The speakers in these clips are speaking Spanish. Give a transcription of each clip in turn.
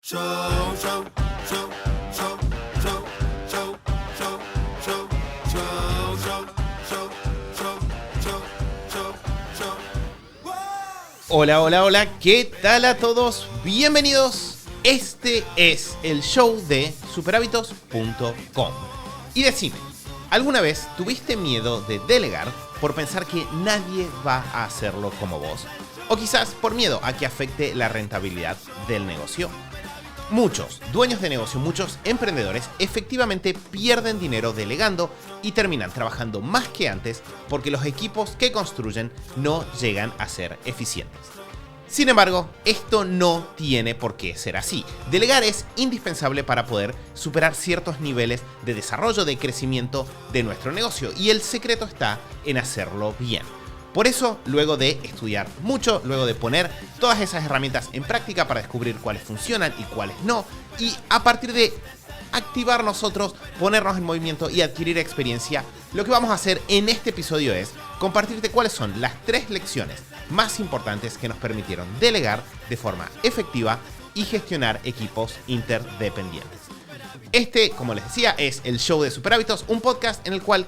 Show, show, show, show, show, show, show, show, show, show, show, show, show, show, show. Hola, hola, hola, ¿qué tal a todos? Bienvenidos. Este es el show de superhábitos.com. Y decime, ¿alguna vez tuviste miedo de delegar por pensar que nadie va a hacerlo como vos? O quizás por miedo a que afecte la rentabilidad del negocio. Muchos dueños de negocio, muchos emprendedores efectivamente pierden dinero delegando y terminan trabajando más que antes porque los equipos que construyen no llegan a ser eficientes. Sin embargo, esto no tiene por qué ser así. Delegar es indispensable para poder superar ciertos niveles de desarrollo, de crecimiento de nuestro negocio, y el secreto está en hacerlo bien. Por eso, luego de estudiar mucho, luego de poner todas esas herramientas en práctica para descubrir cuáles funcionan y cuáles no, y a partir de activar nosotros, ponernos en movimiento y adquirir experiencia, lo que vamos a hacer en este episodio es compartirte cuáles son las 3 lecciones más importantes que nos permitieron delegar de forma efectiva y gestionar equipos interdependientes. Este, como les decía, es el show de Superhábitos, un podcast en el cual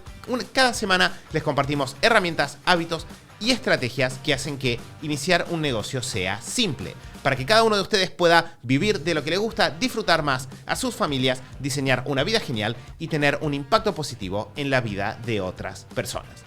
cada semana les compartimos herramientas, hábitos y estrategias que hacen que iniciar un negocio sea simple, para que cada uno de ustedes pueda vivir de lo que le gusta, disfrutar más a sus familias, diseñar una vida genial y tener un impacto positivo en la vida de otras personas.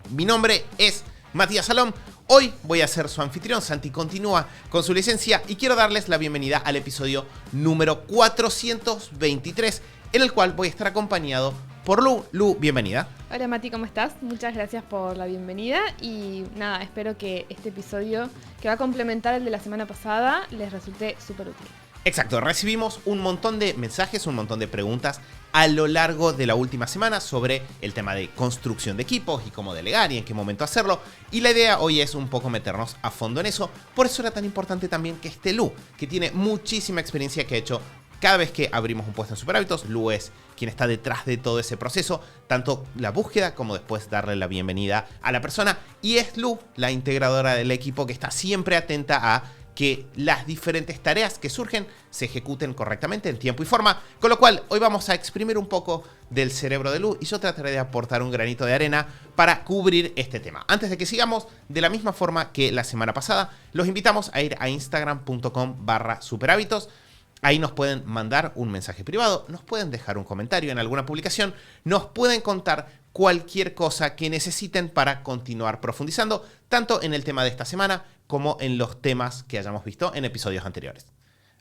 Mi nombre es Matías Salom. Hoy voy a ser su anfitrión. Santi continúa con su licencia y quiero darles la bienvenida al episodio número 423, en el cual voy a estar acompañado por Lu. Lu, bienvenida. Hola Mati, ¿cómo estás? Muchas gracias por la bienvenida y nada, espero que este episodio, que va a complementar el de la semana pasada, les resulte súper útil. Exacto, recibimos un montón de mensajes, un montón de preguntas a lo largo de la última semana sobre el tema de construcción de equipos y cómo delegar y en qué momento hacerlo. Y la idea hoy es un poco meternos a fondo en eso. Por eso era tan importante también que esté Lu, que tiene muchísima experiencia, que ha hecho cada vez que abrimos un puesto en Superhábitos. Lu es quien está detrás de todo ese proceso, tanto la búsqueda como después darle la bienvenida a la persona. Y es Lu, la integradora del equipo, que está siempre atenta a que las diferentes tareas que surgen se ejecuten correctamente en tiempo y forma, con lo cual hoy vamos a exprimir un poco del cerebro de Lu y yo trataré de aportar un granito de arena para cubrir este tema. Antes de que sigamos, de la misma forma que la semana pasada, los invitamos a ir a instagram.com/superhábitos. Ahí nos pueden mandar un mensaje privado, nos pueden dejar un comentario en alguna publicación, nos pueden contar cualquier cosa que necesiten para continuar profundizando, tanto en el tema de esta semana como en los temas que hayamos visto en episodios anteriores.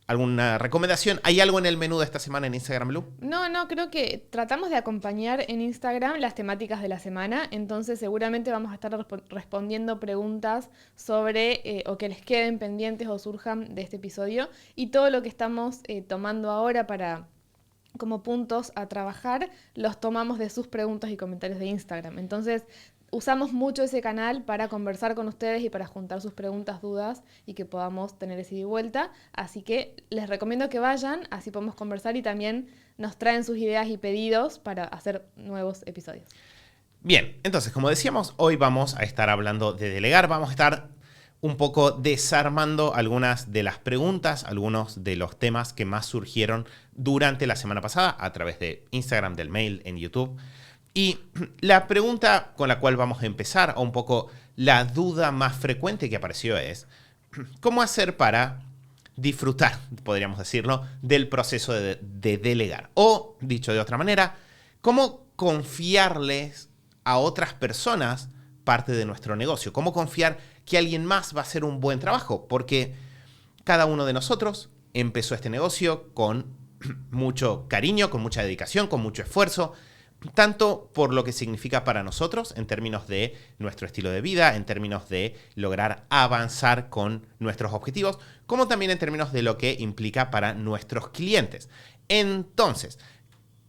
¿Alguna recomendación? ¿Hay algo en el menú de esta semana en Instagram, Lu? No, creo que tratamos de acompañar en Instagram las temáticas de la semana, entonces seguramente vamos a estar respondiendo preguntas sobre o que les queden pendientes o surjan de este episodio, y todo lo que estamos tomando ahora como puntos a trabajar, los tomamos de sus preguntas y comentarios de Instagram. Entonces, usamos mucho ese canal para conversar con ustedes y para juntar sus preguntas, dudas y que podamos tener ese ida y vuelta. Así que les recomiendo que vayan, así podemos conversar y también nos traen sus ideas y pedidos para hacer nuevos episodios. Bien, entonces, como decíamos, hoy vamos a estar hablando de delegar. Vamos a estar un poco desarmando algunas de las preguntas, algunos de los temas que más surgieron durante la semana pasada a través de Instagram, del mail, en YouTube. Y la pregunta con la cual vamos a empezar, o un poco la duda más frecuente que apareció, es ¿cómo hacer para disfrutar, podríamos decirlo, del proceso de delegar? O, dicho de otra manera, ¿cómo confiarles a otras personas parte de nuestro negocio? ¿Cómo confiar que alguien más va a hacer un buen trabajo? Porque cada uno de nosotros empezó este negocio con mucho cariño, con mucha dedicación, con mucho esfuerzo, tanto por lo que significa para nosotros en términos de nuestro estilo de vida, en términos de lograr avanzar con nuestros objetivos, como también en términos de lo que implica para nuestros clientes. Entonces,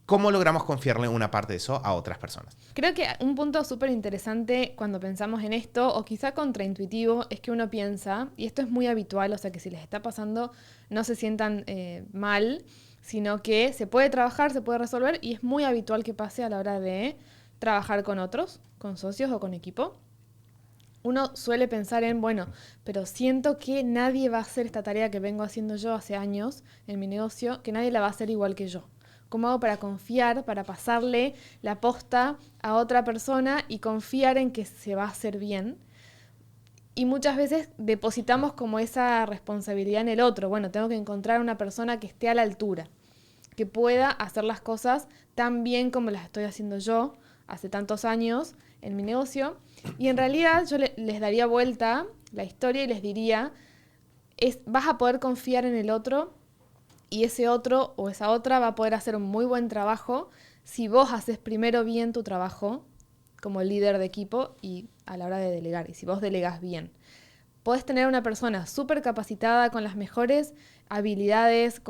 ¿cómo logramos confiarle una parte de eso a otras personas? Creo que un punto súper interesante cuando pensamos en esto, o quizá contraintuitivo, es que uno piensa, y esto es muy habitual, o sea que si les está pasando, no se sientan mal, sino que se puede trabajar, se puede resolver, y es muy habitual que pase a la hora de trabajar con otros, con socios o con equipo. uno suele pensar en, bueno, pero siento que nadie va a hacer esta tarea que vengo haciendo yo hace años en mi negocio, que nadie la va a hacer igual que yo. ¿Cómo hago para confiar, para pasarle la posta a otra persona y confiar en que se va a hacer bien? Y muchas veces depositamos como esa responsabilidad en el otro. Bueno, tengo que encontrar una persona que esté a la altura, que pueda hacer las cosas tan bien como las estoy haciendo yo hace tantos años en mi negocio. Y en realidad yo les daría vuelta la historia y les diría, vas a poder confiar en el otro y ese otro o esa otra va a poder hacer un muy buen trabajo si vos haces primero bien tu trabajo como líder de equipo y a la hora de delegar, y si vos delegás bien. Podés tener una persona súper capacitada, con las mejores habilidades,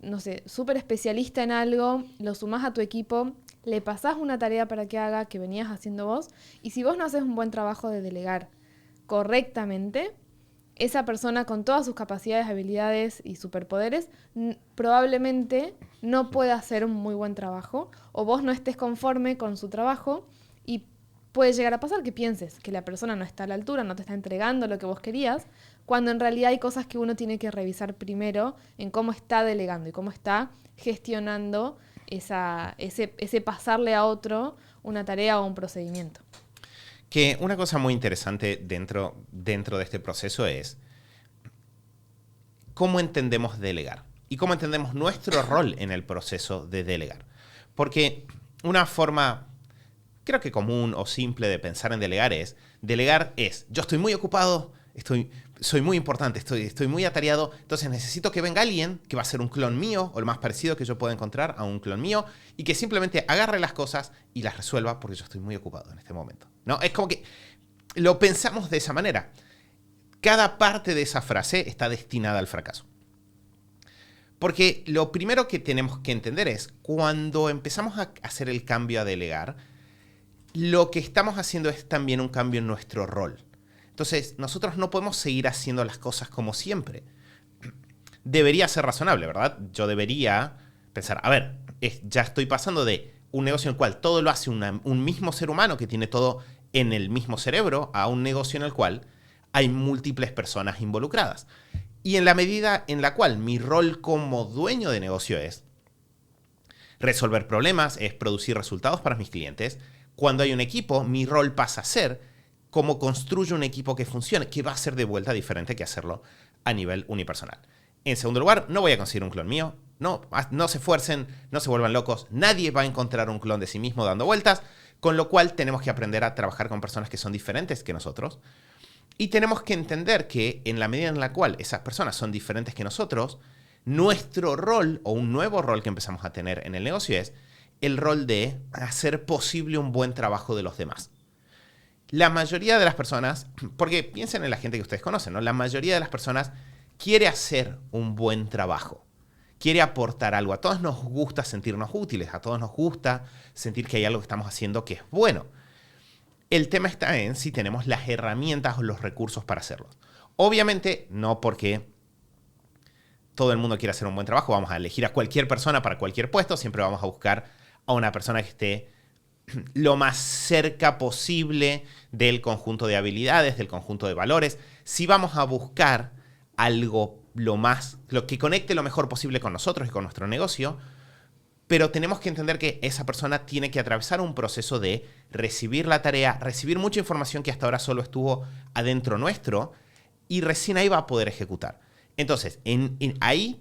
no sé, súper especialista en algo, lo sumás a tu equipo, le pasás una tarea para que haga que venías haciendo vos, y si vos no haces un buen trabajo de delegar correctamente, esa persona con todas sus capacidades, habilidades y superpoderes probablemente no pueda hacer un muy buen trabajo, o vos no estés conforme con su trabajo, y puede llegar a pasar que pienses que la persona no está a la altura, no te está entregando lo que vos querías, cuando en realidad hay cosas que uno tiene que revisar primero en cómo está delegando y cómo está gestionando ese pasarle a otro una tarea o un procedimiento. Que una cosa muy interesante dentro de este proceso es cómo entendemos delegar y cómo entendemos nuestro rol en el proceso de delegar. Porque una forma, creo que común o simple de pensar en delegar es, yo estoy muy ocupado, soy muy importante, estoy muy atareado, entonces necesito que venga alguien que va a ser un clon mío o lo más parecido que yo pueda encontrar a un clon mío y que simplemente agarre las cosas y las resuelva porque yo estoy muy ocupado en este momento, ¿no? Es como que lo pensamos de esa manera. Cada parte de esa frase está destinada al fracaso. Porque lo primero que tenemos que entender es, cuando empezamos a hacer el cambio a delegar, lo que estamos haciendo es también un cambio en nuestro rol. Entonces, nosotros no podemos seguir haciendo las cosas como siempre. Debería ser razonable, ¿verdad? Yo debería pensar, a ver, ya estoy pasando de un negocio en el cual todo lo hace un mismo ser humano que tiene todo en el mismo cerebro a un negocio en el cual hay múltiples personas involucradas. Y en la medida en la cual mi rol como dueño de negocio es resolver problemas, es producir resultados para mis clientes, cuando hay un equipo, mi rol pasa a ser cómo construyo un equipo que funcione, que va a ser de vuelta diferente que hacerlo a nivel unipersonal. En segundo lugar, no voy a conseguir un clon mío. No se esfuercen, no se vuelvan locos. Nadie va a encontrar un clon de sí mismo dando vueltas, con lo cual tenemos que aprender a trabajar con personas que son diferentes que nosotros. Y tenemos que entender que en la medida en la cual esas personas son diferentes que nosotros, nuestro rol o un nuevo rol que empezamos a tener en el negocio es el rol de hacer posible un buen trabajo de los demás. La mayoría de las personas, porque piensen en la gente que ustedes conocen, ¿no? La mayoría de las personas quiere hacer un buen trabajo, quiere aportar algo. A todos nos gusta sentirnos útiles, a todos nos gusta sentir que hay algo que estamos haciendo que es bueno. El tema está en si tenemos las herramientas o los recursos para hacerlo. Obviamente, no porque todo el mundo quiera hacer un buen trabajo, vamos a elegir a cualquier persona para cualquier puesto, siempre vamos a buscar a una persona que esté lo más cerca posible del conjunto de habilidades, del conjunto de valores. Si vamos a buscar algo lo que conecte lo mejor posible con nosotros y con nuestro negocio, pero tenemos que entender que esa persona tiene que atravesar un proceso de recibir la tarea, recibir mucha información que hasta ahora solo estuvo adentro nuestro y recién ahí va a poder ejecutar. Entonces, ahí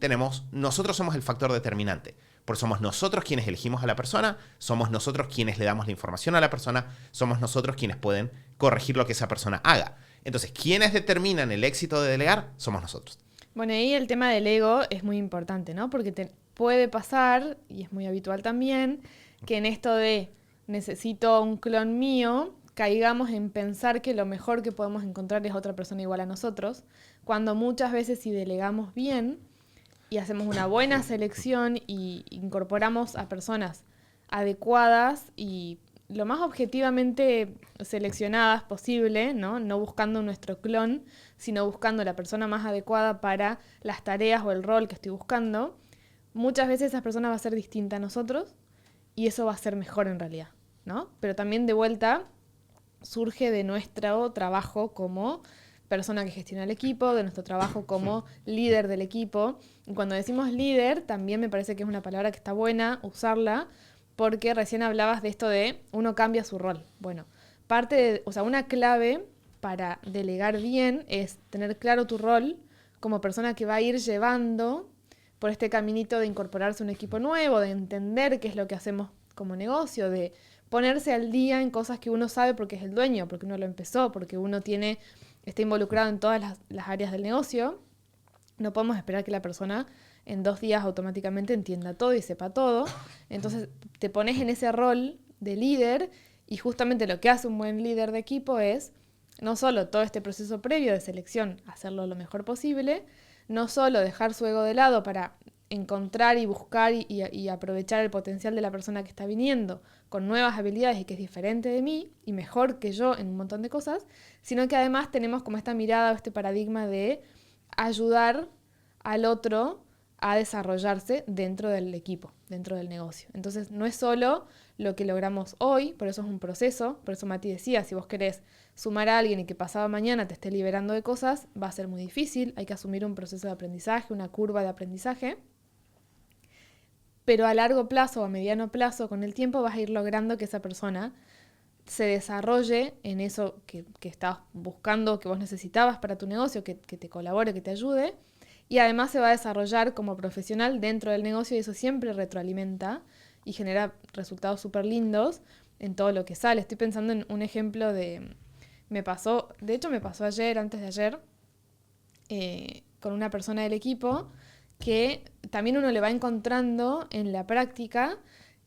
nosotros somos el factor determinante. Porque somos nosotros quienes elegimos a la persona, somos nosotros quienes le damos la información a la persona, somos nosotros quienes pueden corregir lo que esa persona haga. Entonces, quienes determinan el éxito de delegar, somos nosotros. Bueno, ahí el tema del ego es muy importante, ¿no? Porque puede pasar, y es muy habitual también, que en esto de necesito un clon mío, caigamos en pensar que lo mejor que podemos encontrar es otra persona igual a nosotros, cuando muchas veces si delegamos bien y hacemos una buena selección y incorporamos a personas adecuadas y lo más objetivamente seleccionadas posible, ¿no? No buscando nuestro clon, sino buscando la persona más adecuada para las tareas o el rol que estoy buscando, muchas veces esa persona va a ser distinta a nosotros y eso va a ser mejor en realidad, ¿no? Pero también de vuelta surge de nuestro trabajo como persona que gestiona el equipo, de nuestro trabajo como líder del equipo. Y cuando decimos líder, también me parece que es una palabra que está buena usarla, porque recién hablabas de esto de uno cambia su rol. Bueno, una clave para delegar bien es tener claro tu rol como persona que va a ir llevando por este caminito de incorporarse a un equipo nuevo, de entender qué es lo que hacemos como negocio, de ponerse al día en cosas que uno sabe porque es el dueño, porque uno lo empezó, porque uno está involucrado en todas las áreas del negocio. No podemos esperar que la persona en 2 días automáticamente entienda todo y sepa todo. Entonces te pones en ese rol de líder y justamente lo que hace un buen líder de equipo es no solo todo este proceso previo de selección, hacerlo lo mejor posible, no solo dejar su ego de lado para encontrar y buscar y aprovechar el potencial de la persona que está viniendo con nuevas habilidades y que es diferente de mí y mejor que yo en un montón de cosas, sino que además tenemos como esta mirada o este paradigma de ayudar al otro a desarrollarse dentro del equipo, dentro del negocio. Entonces no es solo lo que logramos hoy, por eso es un proceso, por eso Mati decía, si vos querés sumar a alguien y que pasado mañana te esté liberando de cosas, va a ser muy difícil, hay que asumir un proceso de aprendizaje, una curva de aprendizaje, pero a largo plazo o a mediano plazo, con el tiempo vas a ir logrando que esa persona se desarrolle en eso que estabas buscando, que vos necesitabas para tu negocio, que te colabore, que te ayude, y además se va a desarrollar como profesional dentro del negocio y eso siempre retroalimenta y genera resultados súper lindos en todo lo que sale. Estoy pensando en un ejemplo me pasó ayer, antes de ayer, con una persona del equipo que también uno le va encontrando en la práctica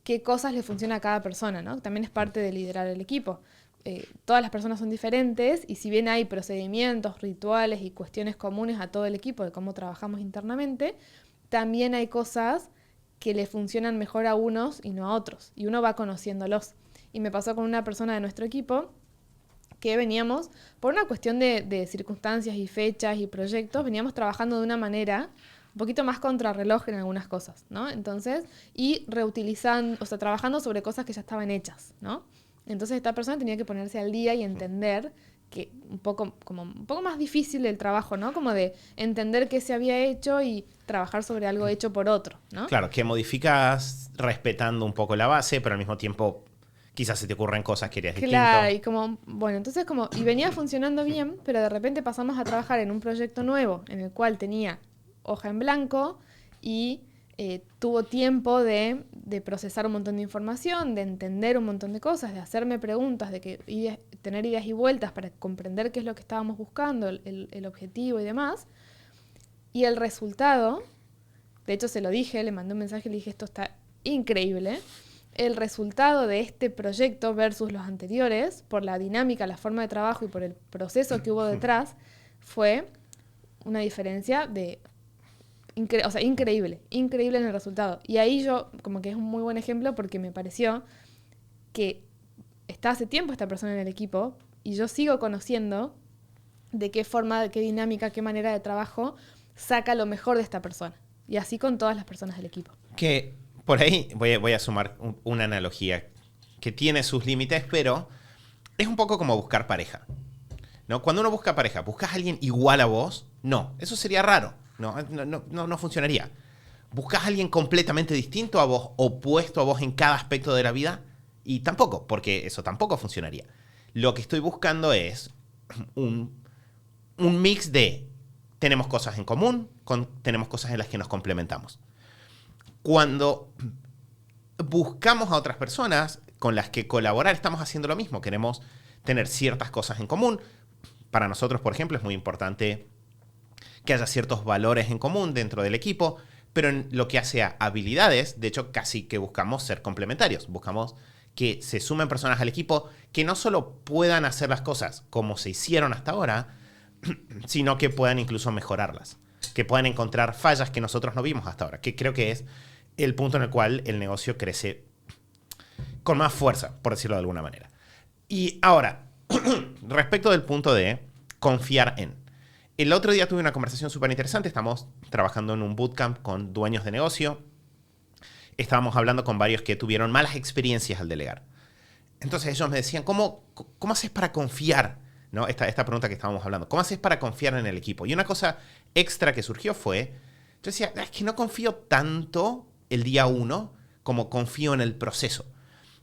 qué cosas le funciona a cada persona, ¿no? También es parte de liderar el equipo. Todas las personas son diferentes y si bien hay procedimientos, rituales y cuestiones comunes a todo el equipo de cómo trabajamos internamente, también hay cosas que le funcionan mejor a unos y no a otros, y uno va conociéndolos. Y me pasó con una persona de nuestro equipo que veníamos, por una cuestión de circunstancias y fechas y proyectos, veníamos trabajando de una manera un poquito más contrarreloj en algunas cosas, ¿no? Entonces, y reutilizando, o sea, trabajando sobre cosas que ya estaban hechas, ¿no? Entonces esta persona tenía que ponerse al día y entender que un poco más difícil el trabajo, ¿no? Como de entender qué se había hecho y trabajar sobre algo hecho por otro, ¿no? Claro, que modificas respetando un poco la base, pero al mismo tiempo quizás se te ocurren cosas que harías Claro, distinto. y venía funcionando bien, pero de repente pasamos a trabajar en un proyecto nuevo en el cual tenía hoja en blanco y tuvo tiempo de procesar un montón de información, de entender un montón de cosas, de hacerme preguntas, tener ideas y vueltas para comprender qué es lo que estábamos buscando, el objetivo y demás. Y el resultado, de hecho se lo dije, le mandé un mensaje y le dije, esto está increíble. El resultado de este proyecto versus los anteriores, por la dinámica, la forma de trabajo y por el proceso que hubo detrás, fue una diferencia increíble en el resultado. Y ahí yo, como que es un muy buen ejemplo porque me pareció que está hace tiempo esta persona en el equipo y yo sigo conociendo de qué forma, de qué dinámica, qué manera de trabajo saca lo mejor de esta persona. Y así con todas las personas del equipo. Que por ahí voy a sumar una analogía que tiene sus límites, pero es un poco como buscar pareja, ¿no? Cuando uno busca pareja, ¿buscas a alguien igual a vos? No, eso sería raro. No funcionaría. ¿Buscas a alguien completamente distinto a vos, opuesto a vos en cada aspecto de la vida? Y tampoco, porque eso tampoco funcionaría. Lo que estoy buscando es un mix de tenemos cosas en común, tenemos cosas en las que nos complementamos. Cuando buscamos a otras personas con las que colaborar, estamos haciendo lo mismo. Queremos tener ciertas cosas en común. Para nosotros, por ejemplo, es muy importante que haya ciertos valores en común dentro del equipo, pero en lo que hace a habilidades, de hecho, casi que buscamos ser complementarios. Buscamos que se sumen personas al equipo que no solo puedan hacer las cosas como se hicieron hasta ahora, sino que puedan incluso mejorarlas, que puedan encontrar fallas que nosotros no vimos hasta ahora, que creo que es el punto en el cual el negocio crece con más fuerza, por decirlo de alguna manera. Y ahora, respecto del punto de confiar en. El otro día tuve una conversación súper interesante. Estamos trabajando en un bootcamp con dueños de negocio. Estábamos hablando con varios que tuvieron malas experiencias al delegar. entonces ellos me decían, ¿cómo haces para confiar? ¿No? Esta pregunta que estábamos hablando. ¿Cómo haces para confiar en el equipo? Y una cosa extra que surgió fue, yo decía, es que no confío tanto el día 1 como confío en el proceso.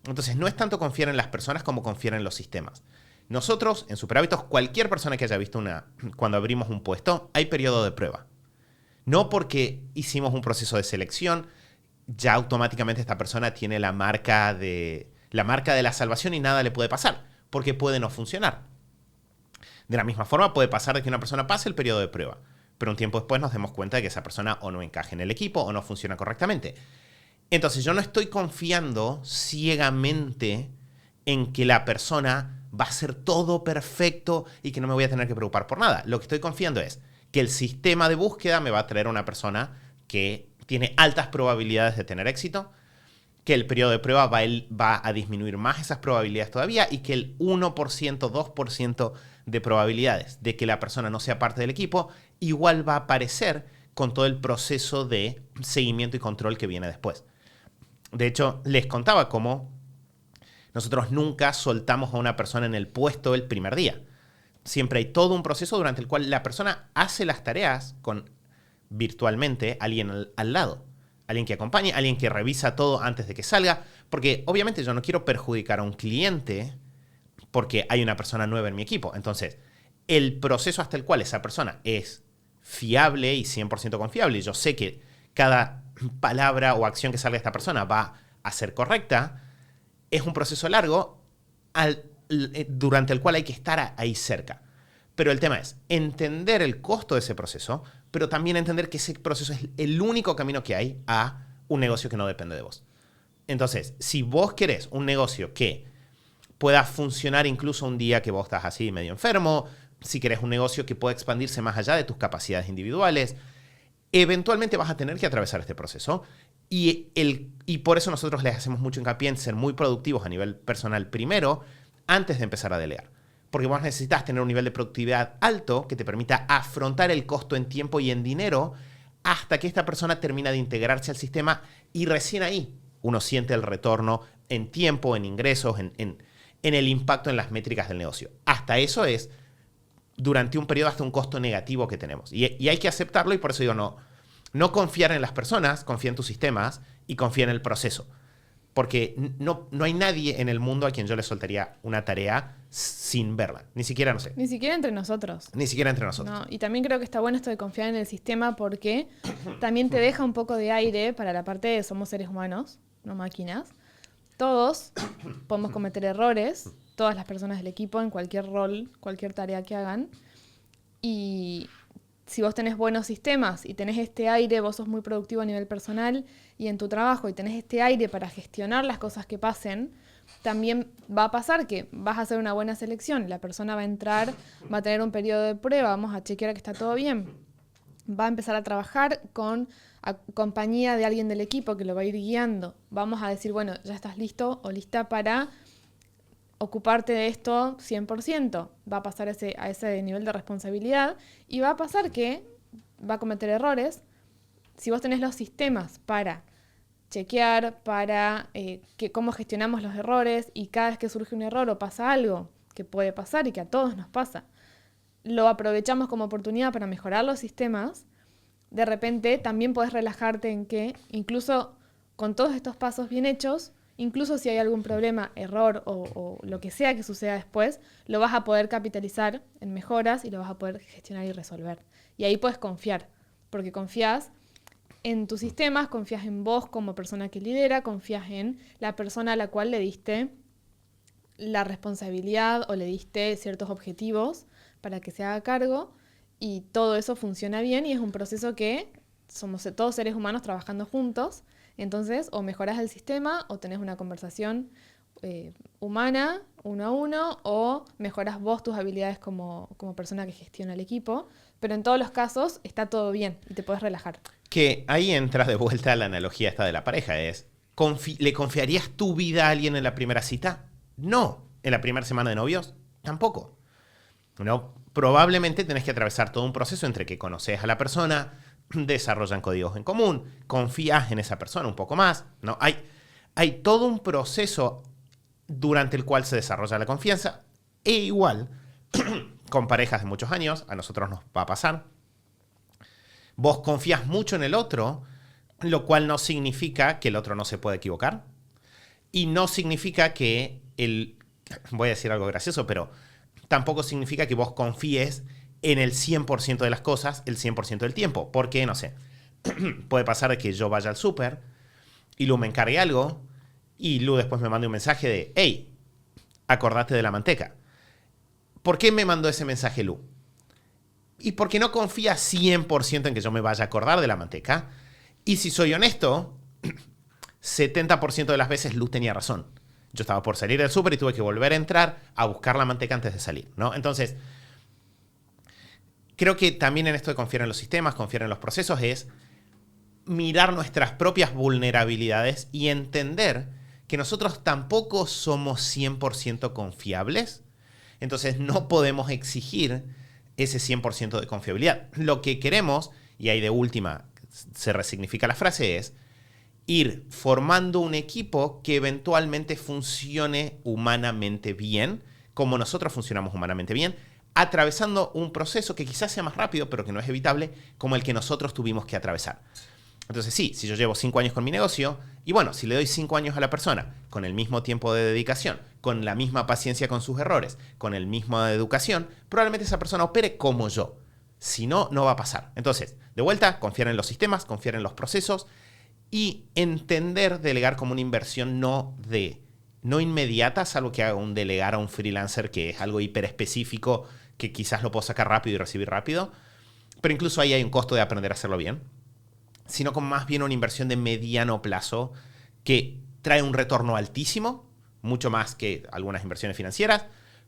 Entonces, no es tanto confiar en las personas como confiar en los sistemas. Nosotros, en Super Hábitos, cualquier persona que haya visto cuando abrimos un puesto, hay periodo de prueba. No porque hicimos un proceso de selección, ya automáticamente esta persona tiene la marca de la salvación y nada le puede pasar, porque puede no funcionar. De la misma forma, puede pasar de que una persona pase el periodo de prueba, pero un tiempo después nos demos cuenta de que esa persona o no encaja en el equipo o no funciona correctamente. Entonces, yo no estoy confiando ciegamente en que la persona va a hacer todo perfecto y que no me voy a tener que preocupar por nada. Lo que estoy confiando es que el sistema de búsqueda me va a traer a una persona que tiene altas probabilidades de tener éxito, que el periodo de prueba va a disminuir más esas probabilidades todavía y que el 1%, 2% de probabilidades de que la persona no sea parte del equipo igual va a aparecer con todo el proceso de seguimiento y control que viene después. De hecho, les contaba cómo nosotros nunca soltamos a una persona en el puesto el primer día. Siempre hay todo un proceso durante el cual la persona hace las tareas con virtualmente alguien al lado. Alguien que acompañe, alguien que revisa todo antes de que salga. Porque obviamente yo no quiero perjudicar a un cliente porque hay una persona nueva en mi equipo. Entonces, el proceso hasta el cual esa persona es fiable y 100% confiable, y yo sé que cada palabra o acción que salga de esta persona va a ser correcta, es un proceso largo durante el cual hay que estar ahí cerca. Pero el tema es entender el costo de ese proceso, pero también entender que ese proceso es el único camino que hay a un negocio que no depende de vos. Entonces, si vos querés un negocio que pueda funcionar incluso un día que vos estás así medio enfermo, si querés un negocio que pueda expandirse más allá de tus capacidades individuales, eventualmente vas a tener que atravesar este proceso. Y por eso nosotros les hacemos mucho hincapié en ser muy productivos a nivel personal primero, antes de empezar a delegar. Porque vos necesitas tener un nivel de productividad alto que te permita afrontar el costo en tiempo y en dinero hasta que esta persona termina de integrarse al sistema y recién ahí uno siente el retorno en tiempo, en ingresos, en el impacto en las métricas del negocio. Hasta eso es durante un periodo hasta un costo negativo que tenemos. Y hay que aceptarlo y por eso digo no confiar en las personas, confía en tus sistemas y confía en el proceso. Porque no hay nadie en el mundo a quien yo le soltaría una tarea sin verla. Ni siquiera, no sé. Ni siquiera entre nosotros. Ni siquiera entre nosotros. No, y también creo que está bueno esto de confiar en el sistema porque también te deja un poco de aire para la parte de somos seres humanos, no máquinas. Todos podemos cometer errores, todas las personas del equipo, en cualquier rol, cualquier tarea que hagan. Y si vos tenés buenos sistemas y tenés este aire, vos sos muy productivo a nivel personal y en tu trabajo y tenés este aire para gestionar las cosas que pasen, también va a pasar que vas a hacer una buena selección. La persona va a entrar, va a tener un periodo de prueba, vamos a chequear que está todo bien. Va a empezar a trabajar con compañía de alguien del equipo que lo va a ir guiando. Vamos a decir, bueno, ya estás listo o lista para ocuparte de esto 100%. Va a pasar a ese nivel de responsabilidad y va a pasar que va a cometer errores. Si vos tenés los sistemas para chequear, para cómo gestionamos los errores y cada vez que surge un error o pasa algo que puede pasar y que a todos nos pasa, lo aprovechamos como oportunidad para mejorar los sistemas, de repente también podés relajarte en que incluso con todos estos pasos bien hechos, incluso si hay algún problema, error o lo que sea que suceda después, lo vas a poder capitalizar en mejoras y lo vas a poder gestionar y resolver. Y ahí puedes confiar, porque confías en tus sistemas, confías en vos como persona que lidera, confías en la persona a la cual le diste la responsabilidad o le diste ciertos objetivos para que se haga cargo y todo eso funciona bien y es un proceso que somos todos seres humanos trabajando juntos. Entonces, o mejoras el sistema o tenés una conversación humana, uno a uno, o mejoras vos tus habilidades como persona que gestiona el equipo. Pero en todos los casos está todo bien y te podés relajar. Que ahí entras de vuelta a la analogía esta de la pareja. Es, ¿le confiarías tu vida a alguien en la primera cita? No. ¿En la primera semana de novios? Tampoco. No. Probablemente tenés que atravesar todo un proceso entre que conoces a la persona, desarrollan códigos en común, confías en esa persona un poco más, ¿no? Hay todo un proceso durante el cual se desarrolla la confianza. E igual, con parejas de muchos años, a nosotros nos va a pasar. Vos confías mucho en el otro, lo cual no significa que el otro no se puede equivocar. Y no significa que voy a decir algo gracioso, pero tampoco significa que vos confíes en el 100% de las cosas el 100% del tiempo. Porque, no sé, puede pasar de que yo vaya al súper y Lu me encargue algo y Lu después me mande un mensaje de hey, acordate de la manteca. ¿Por qué me mandó ese mensaje Lu? Y porque no confía 100% en que yo me vaya a acordar de la manteca. Y si soy honesto, 70% de las veces Lu tenía razón. Yo estaba por salir del súper y tuve que volver a entrar a buscar la manteca antes de salir, ¿no? Entonces, creo que también en esto de confiar en los sistemas, confiar en los procesos, es mirar nuestras propias vulnerabilidades y entender que nosotros tampoco somos 100% confiables. Entonces, no podemos exigir ese 100% de confiabilidad. Lo que queremos, y ahí de última se resignifica la frase, es ir formando un equipo que eventualmente funcione humanamente bien, como nosotros funcionamos humanamente bien, atravesando un proceso que quizás sea más rápido, pero que no es evitable, como el que nosotros tuvimos que atravesar. Entonces sí, si yo llevo 5 años con mi negocio, y bueno, si le doy 5 años a la persona con el mismo tiempo de dedicación, con la misma paciencia con sus errores, con el mismo educación, probablemente esa persona opere como yo. Si no, no va a pasar. Entonces, de vuelta, confiar en los sistemas, confiar en los procesos y entender delegar como una inversión no inmediata, salvo que haga un delegar a un freelancer que es algo hiper específico que quizás lo puedo sacar rápido y recibir rápido. Pero incluso ahí hay un costo de aprender a hacerlo bien, sino como más bien una inversión de mediano plazo que trae un retorno altísimo, mucho más que algunas inversiones financieras,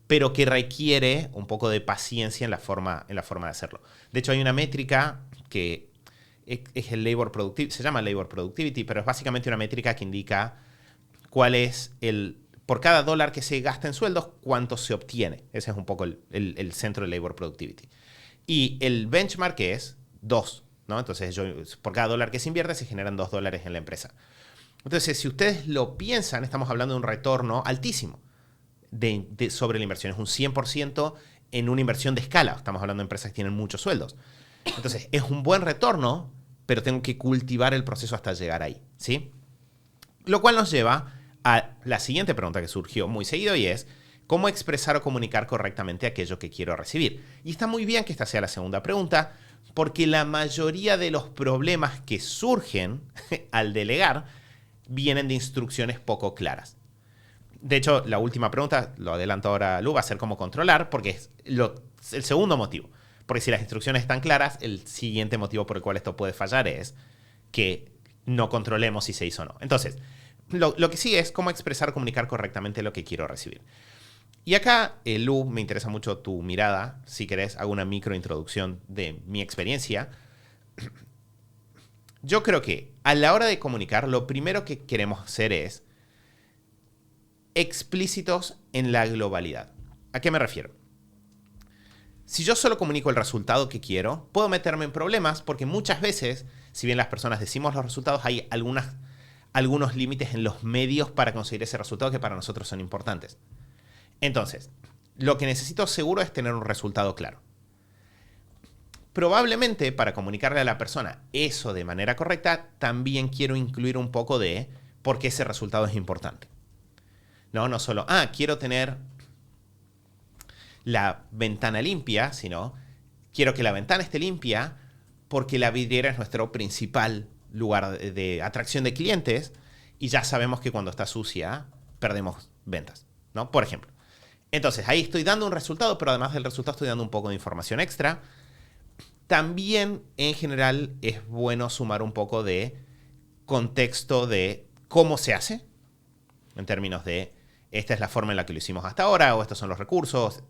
pero que requiere un poco de paciencia en la forma de hacerlo. De hecho, hay una métrica que es el labor productivity, se llama labor productivity, pero es básicamente una métrica que indica cuál es por cada dólar que se gasta en sueldos, cuánto se obtiene. Ese es un poco el centro de labor productivity. Y el benchmark es 2, ¿no? Entonces, por cada dólar que se invierte, se generan $2 en la empresa. Entonces, si ustedes lo piensan, estamos hablando de un retorno altísimo sobre la inversión. Es un 100% en una inversión de escala. Estamos hablando de empresas que tienen muchos sueldos. Entonces, es un buen retorno, pero tengo que cultivar el proceso hasta llegar ahí, ¿sí? Lo cual nos lleva a la siguiente pregunta que surgió muy seguido y es ¿cómo expresar o comunicar correctamente aquello que quiero recibir? Y está muy bien que esta sea la segunda pregunta, porque la mayoría de los problemas que surgen al delegar vienen de instrucciones poco claras. De hecho, la última pregunta, lo adelanto ahora Lu, va a ser cómo controlar, porque es el segundo motivo. Porque si las instrucciones están claras, el siguiente motivo por el cual esto puede fallar es que no controlemos si se hizo o no. Entonces, lo que sigue es cómo expresar o comunicar correctamente lo que quiero recibir. Y acá, Lu, me interesa mucho tu mirada. Si querés, hago una microintroducción de mi experiencia. Yo creo que a la hora de comunicar, lo primero que queremos hacer es explícitos en la globalidad. ¿A qué me refiero? Si yo solo comunico el resultado que quiero, puedo meterme en problemas porque muchas veces, si bien las personas decimos los resultados, hay algunos límites en los medios para conseguir ese resultado que para nosotros son importantes. Entonces, lo que necesito seguro es tener un resultado claro. Probablemente para comunicarle a la persona eso de manera correcta, también quiero incluir un poco de por qué ese resultado es importante. No solo, quiero tener la ventana limpia, sino quiero que la ventana esté limpia porque la vidriera es nuestro principal lugar de atracción de clientes y ya sabemos que cuando está sucia perdemos ventas, ¿no? Por ejemplo. Entonces, ahí estoy dando un resultado, pero además del resultado estoy dando un poco de información extra. También, en general, es bueno sumar un poco de contexto de cómo se hace, en términos de esta es la forma en la que lo hicimos hasta ahora, o estos son los recursos.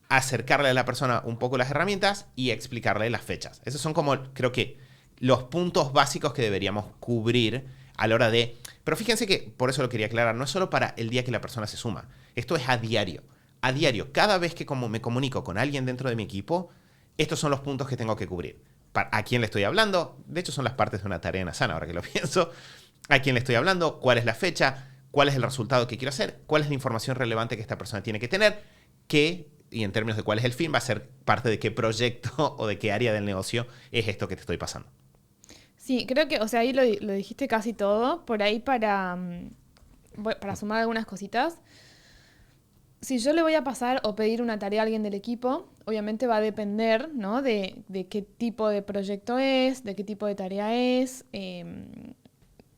Acercarle a la persona un poco las herramientas y explicarle las fechas. Esos son como, creo que, los puntos básicos que deberíamos cubrir a la hora de... Pero fíjense que, por eso lo quería aclarar, no es solo para el día que la persona se suma. Esto es a diario. A diario, cada vez que me comunico con alguien dentro de mi equipo, estos son los puntos que tengo que cubrir. ¿A quién le estoy hablando? De hecho, son las partes de una tarea en Asana, ahora que lo pienso. ¿A quién le estoy hablando? ¿Cuál es la fecha? cuál es el resultado que quiero hacer, cuál es la información relevante que esta persona tiene que tener, y en términos de cuál es el fin, va a ser parte de qué proyecto o de qué área del negocio es esto que te estoy pasando. Sí, creo que, o sea, ahí lo dijiste casi todo. Por ahí para sumar algunas cositas. Si yo le voy a pasar o pedir una tarea a alguien del equipo, obviamente va a depender, ¿no? de qué tipo de proyecto es, de qué tipo de tarea es.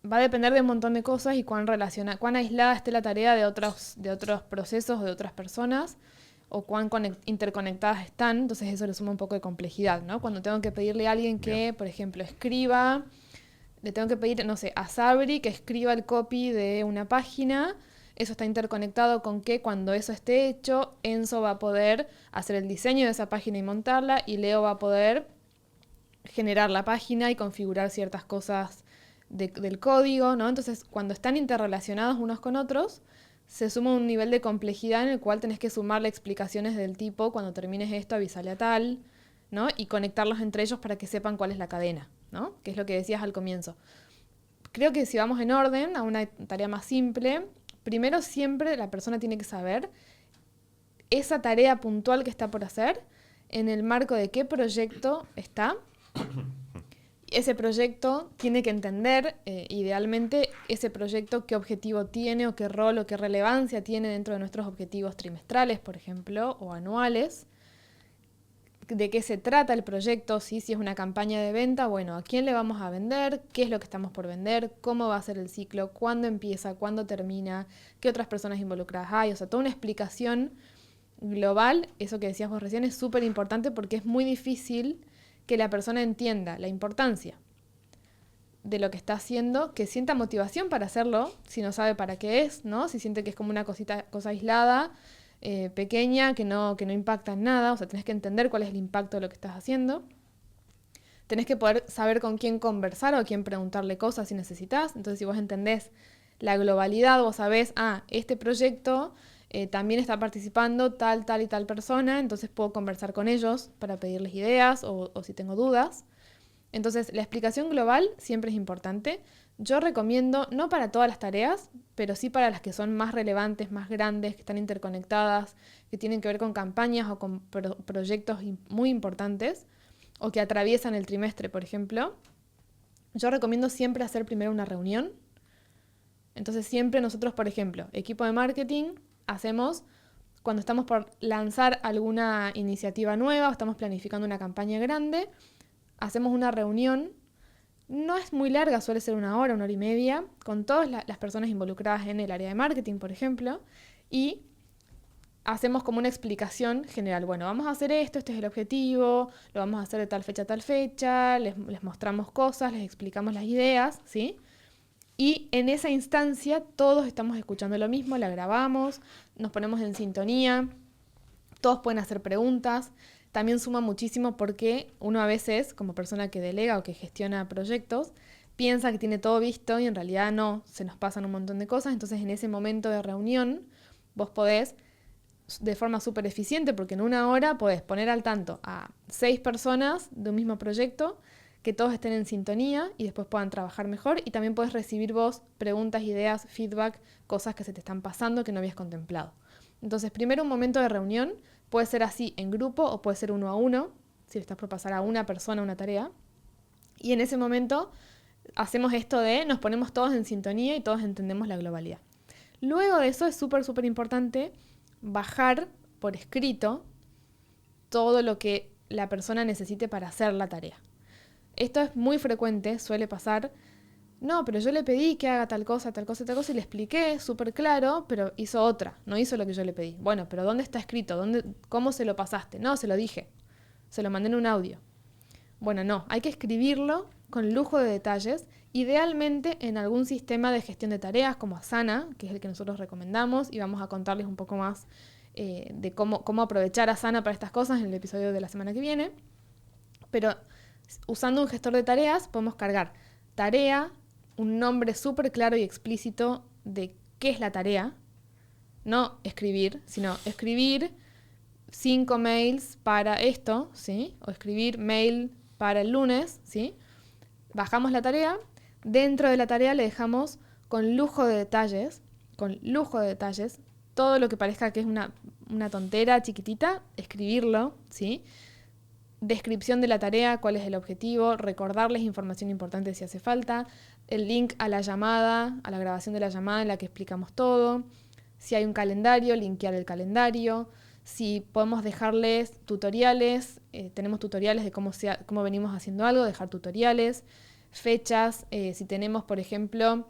Va a depender de un montón de cosas y cuán aislada esté la tarea de otros procesos o de otras personas, o cuán interconectadas están. Entonces eso le suma un poco de complejidad, ¿no? Cuando tengo que pedirle a alguien que, por ejemplo, escriba, le tengo que pedir, no sé, a Sabri que escriba el copy de una página. Eso está interconectado con que cuando eso esté hecho, Enzo va a poder hacer el diseño de esa página y montarla, y Leo va a poder generar la página y configurar ciertas cosas del código, ¿no? Entonces, cuando están interrelacionados unos con otros, se suma un nivel de complejidad en el cual tenés que sumarle explicaciones del tipo, cuando termines esto, avísale a tal, ¿no? Y conectarlos entre ellos para que sepan cuál es la cadena, ¿no? Que es lo que decías al comienzo. Creo que si vamos en orden a una tarea más simple, primero siempre la persona tiene que saber esa tarea puntual que está por hacer, en el marco de qué proyecto está. Ese proyecto tiene que entender, idealmente, ese proyecto qué objetivo tiene, o qué rol o qué relevancia tiene dentro de nuestros objetivos trimestrales, por ejemplo, o anuales. De qué se trata el proyecto, ¿sí? Si es una campaña de venta, bueno, a quién le vamos a vender, qué es lo que estamos por vender, cómo va a ser el ciclo, cuándo empieza, cuándo termina, qué otras personas involucradas hay. O sea, toda una explicación global. Eso que decías vos recién es súper importante, porque es muy difícil que la persona entienda la importancia de lo que está haciendo, que sienta motivación para hacerlo, si no sabe para qué es, ¿no? Si siente que es como una cosa aislada, pequeña, que no impacta en nada. O sea, tenés que entender cuál es el impacto de lo que estás haciendo. Tenés que poder saber con quién conversar o a quién preguntarle cosas si necesitas. Entonces, si vos entendés la globalidad, vos sabés, este proyecto también está participando tal y tal persona, entonces puedo conversar con ellos para pedirles ideas o si tengo dudas. Entonces, la explicación global siempre es importante. Yo recomiendo, no para todas las tareas, pero sí para las que son más relevantes, más grandes, que están interconectadas, que tienen que ver con campañas o con proyectos muy importantes, o que atraviesan el trimestre, por ejemplo. Yo recomiendo siempre hacer primero una reunión. Entonces, siempre nosotros, por ejemplo, equipo de marketing, hacemos cuando estamos por lanzar alguna iniciativa nueva o estamos planificando una campaña grande, hacemos una reunión. No es muy larga, suele ser 1 hora, 1 hora y media, con todas las personas involucradas en el área de marketing, por ejemplo, y hacemos como una explicación general. Bueno, vamos a hacer esto, este es el objetivo, lo vamos a hacer de tal fecha a tal fecha, les mostramos cosas, les explicamos las ideas, ¿sí? Y en esa instancia todos estamos escuchando lo mismo, la grabamos, nos ponemos en sintonía, todos pueden hacer preguntas. También suma muchísimo porque uno a veces, como persona que delega o que gestiona proyectos, piensa que tiene todo visto y en realidad no, se nos pasan un montón de cosas. Entonces, en ese momento de reunión, vos podés, de forma súper eficiente, porque en 1 hora podés poner al tanto a 6 personas de un mismo proyecto, que todos estén en sintonía y después puedan trabajar mejor, y también podés recibir vos preguntas, ideas, feedback, cosas que se te están pasando que no habías contemplado. Entonces, primero un momento de reunión, puede ser así en grupo o puede ser 1 a 1, si le estás por pasar a una persona una tarea. Y en ese momento hacemos esto de nos ponemos todos en sintonía y todos entendemos la globalidad. Luego de eso es súper importante bajar por escrito todo lo que la persona necesite para hacer la tarea. Esto es muy frecuente, suele pasar. No, pero yo le pedí que haga tal cosa y le expliqué súper claro, pero hizo otra, no hizo lo que yo le pedí. Bueno, pero ¿dónde está escrito? ¿Cómo se lo pasaste? No, se lo dije, se lo mandé en un audio. Bueno, no, hay que escribirlo con lujo de detalles, idealmente en algún sistema de gestión de tareas como Asana, que es el que nosotros recomendamos, y vamos a contarles un poco más de cómo aprovechar Asana para estas cosas en el episodio de la semana que viene. Pero usando un gestor de tareas podemos cargar tarea, un nombre súper claro y explícito de qué es la tarea, no escribir, sino escribir 5 mails para esto, ¿sí? O escribir mail para el lunes, ¿sí? Bajamos la tarea, dentro de la tarea le dejamos con lujo de detalles con lujo de detalles. Todo lo que parezca que es una tontera chiquitita, escribirlo, ¿sí? Descripción de la tarea, cuál es el objetivo, recordarles información importante si hace falta, el link a la llamada, a la grabación de la llamada en la que explicamos todo, si hay un calendario, linkear el calendario, si podemos dejarles tutoriales, tenemos tutoriales de cómo venimos haciendo algo, dejar tutoriales, fechas, si tenemos, por ejemplo,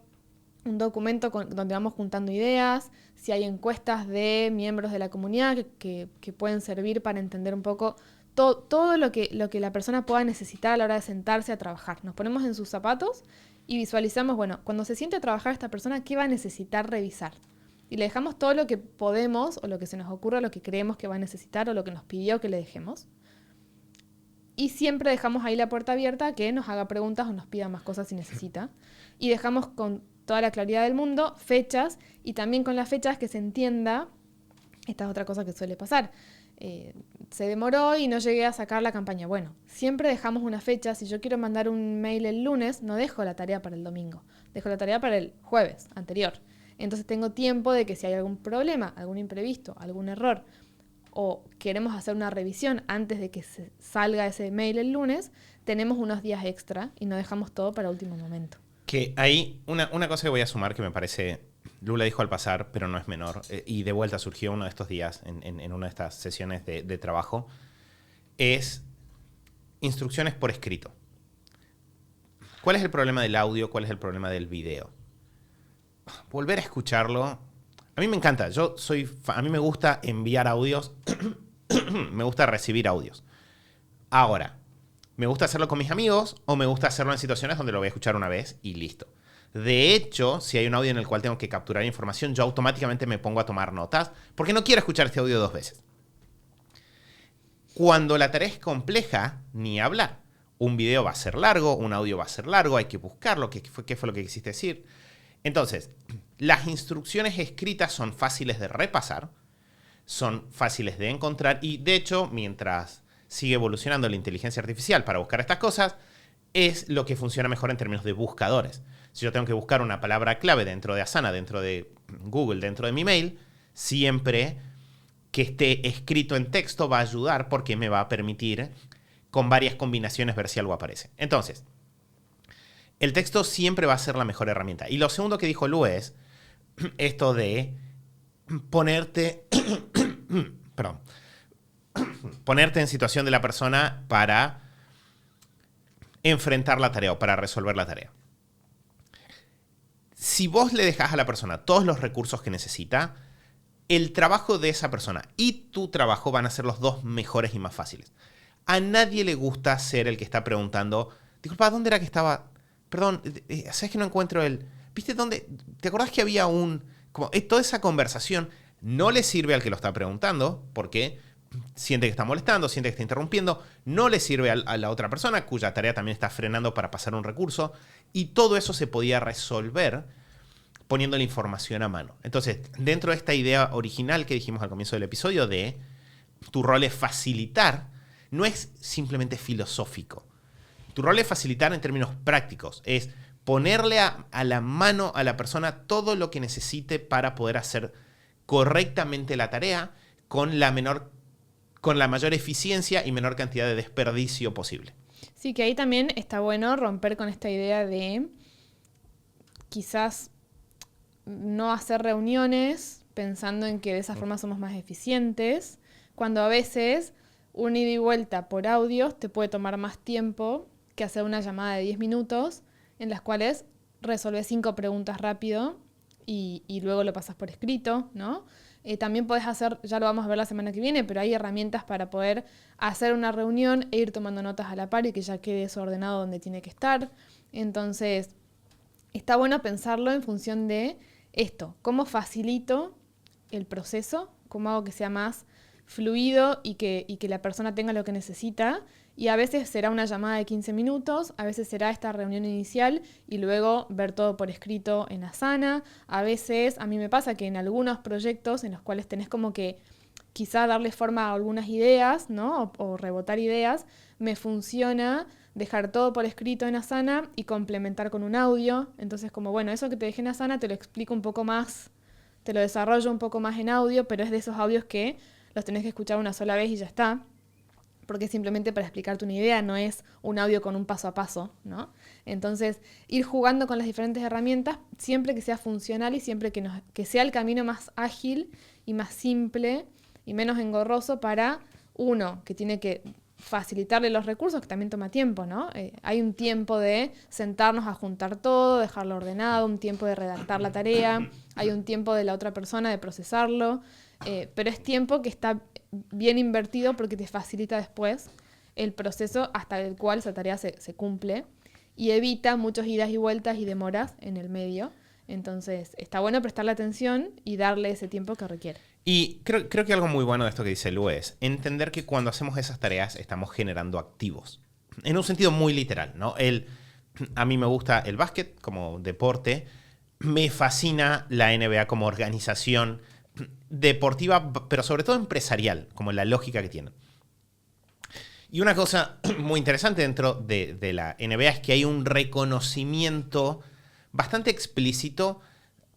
un documento donde vamos juntando ideas, si hay encuestas de miembros de la comunidad que pueden servir para entender un poco todo lo que la persona pueda necesitar a la hora de sentarse a trabajar. Nos ponemos en sus zapatos y visualizamos, bueno, cuando se siente a trabajar esta persona, ¿qué va a necesitar revisar? Y le dejamos todo lo que podemos o lo que se nos ocurra, lo que creemos que va a necesitar o lo que nos pidió que le dejemos. Y siempre dejamos ahí la puerta abierta a que nos haga preguntas o nos pida más cosas si necesita. Y dejamos con toda la claridad del mundo fechas y también con las fechas que se entienda. Esta es otra cosa que suele pasar. Se demoró y no llegué a sacar la campaña. Bueno, siempre dejamos una fecha. Si yo quiero mandar un mail el lunes, no dejo la tarea para el domingo. Dejo la tarea para el jueves anterior. Entonces tengo tiempo de que si hay algún problema, algún imprevisto, algún error, o queremos hacer una revisión antes de que se salga ese mail el lunes, tenemos unos días extra y no dejamos todo para último momento. Que hay una cosa que voy a sumar que me parece, Lula dijo al pasar, pero no es menor, y de vuelta surgió uno de estos días en una de estas sesiones de trabajo, es instrucciones por escrito. ¿Cuál es el problema del audio? ¿Cuál es el problema del video? Volver a escucharlo. A mí me encanta. A mí me gusta enviar audios. Me gusta recibir audios. Ahora, ¿me gusta hacerlo con mis amigos o me gusta hacerlo en situaciones donde lo voy a escuchar una vez y listo? De hecho, si hay un audio en el cual tengo que capturar información, yo automáticamente me pongo a tomar notas porque no quiero escuchar este audio 2 veces. Cuando la tarea es compleja, ni hablar. Un video va a ser largo, un audio va a ser largo, hay que buscarlo, qué fue lo que quisiste decir. Entonces, las instrucciones escritas son fáciles de repasar, son fáciles de encontrar y, de hecho, mientras sigue evolucionando la inteligencia artificial para buscar estas cosas, es lo que funciona mejor en términos de buscadores. Si yo tengo que buscar una palabra clave dentro de Asana, dentro de Google, dentro de mi mail, siempre que esté escrito en texto va a ayudar porque me va a permitir con varias combinaciones ver si algo aparece. Entonces, el texto siempre va a ser la mejor herramienta. Y lo segundo que dijo Lu es esto de ponerte en situación de la persona para enfrentar la tarea o para resolver la tarea. Si vos le dejás a la persona todos los recursos que necesita, el trabajo de esa persona y tu trabajo van a ser los dos mejores y más fáciles. A nadie le gusta ser el que está preguntando, disculpa, ¿dónde era que estaba? Perdón, ¿sabes que no encuentro el...? ¿Viste dónde? ¿Te acordás que había toda esa conversación no le sirve al que lo está preguntando porque siente que está molestando, siente que está interrumpiendo, no le sirve a la otra persona cuya tarea también está frenando para pasar un recurso y todo eso se podía resolver poniendo la información a mano. Entonces, dentro de esta idea original que dijimos al comienzo del episodio de tu rol es facilitar, no es simplemente filosófico. Tu rol es facilitar en términos prácticos, es ponerle a la mano a la persona todo lo que necesite para poder hacer correctamente la tarea con la mayor eficiencia y menor cantidad de desperdicio posible. Sí, que ahí también está bueno romper con esta idea de quizás no hacer reuniones pensando en que de esa forma somos más eficientes, cuando a veces un ida y vuelta por audios te puede tomar más tiempo que hacer una llamada de 10 minutos en las cuales resolves 5 preguntas rápido y luego lo pasas por escrito, ¿no? También podés hacer, ya lo vamos a ver la semana que viene, pero hay herramientas para poder hacer una reunión e ir tomando notas a la par y que ya quede eso ordenado donde tiene que estar. Entonces, está bueno pensarlo en función de esto, cómo facilito el proceso, cómo hago que sea más fluido y que la persona tenga lo que necesita. Y a veces será una llamada de 15 minutos, a veces será esta reunión inicial y luego ver todo por escrito en Asana. A veces, a mí me pasa que en algunos proyectos en los cuales tenés como que quizá darle forma a algunas ideas, ¿no? O rebotar ideas, me funciona dejar todo por escrito en Asana y complementar con un audio. Entonces, como bueno, eso que te dejé en Asana te lo explico un poco más te lo desarrollo un poco más en audio, pero es de esos audios que los tenés que escuchar una sola vez y ya está, porque es simplemente para explicarte una idea, no es un audio con un paso a paso, ¿no? Entonces, ir jugando con las diferentes herramientas, siempre que sea funcional y siempre que sea el camino más ágil y más simple y menos engorroso para uno, que tiene que facilitarle los recursos, que también toma tiempo, ¿no? Hay un tiempo de sentarnos a juntar todo, dejarlo ordenado, un tiempo de redactar la tarea, hay un tiempo de la otra persona de procesarlo, pero es tiempo que está bien invertido porque te facilita después el proceso hasta el cual esa tarea se cumple y evita muchas idas y vueltas y demoras en el medio. Entonces, está bueno prestarle atención y darle ese tiempo que requiere. Y creo que algo muy bueno de esto que dice Lu es entender que cuando hacemos esas tareas estamos generando activos. En un sentido muy literal, ¿no? A mí me gusta el básquet como deporte, me fascina la NBA como organización deportiva, pero sobre todo empresarial, como la lógica que tienen. Y una cosa muy interesante dentro de la NBA es que hay un reconocimiento bastante explícito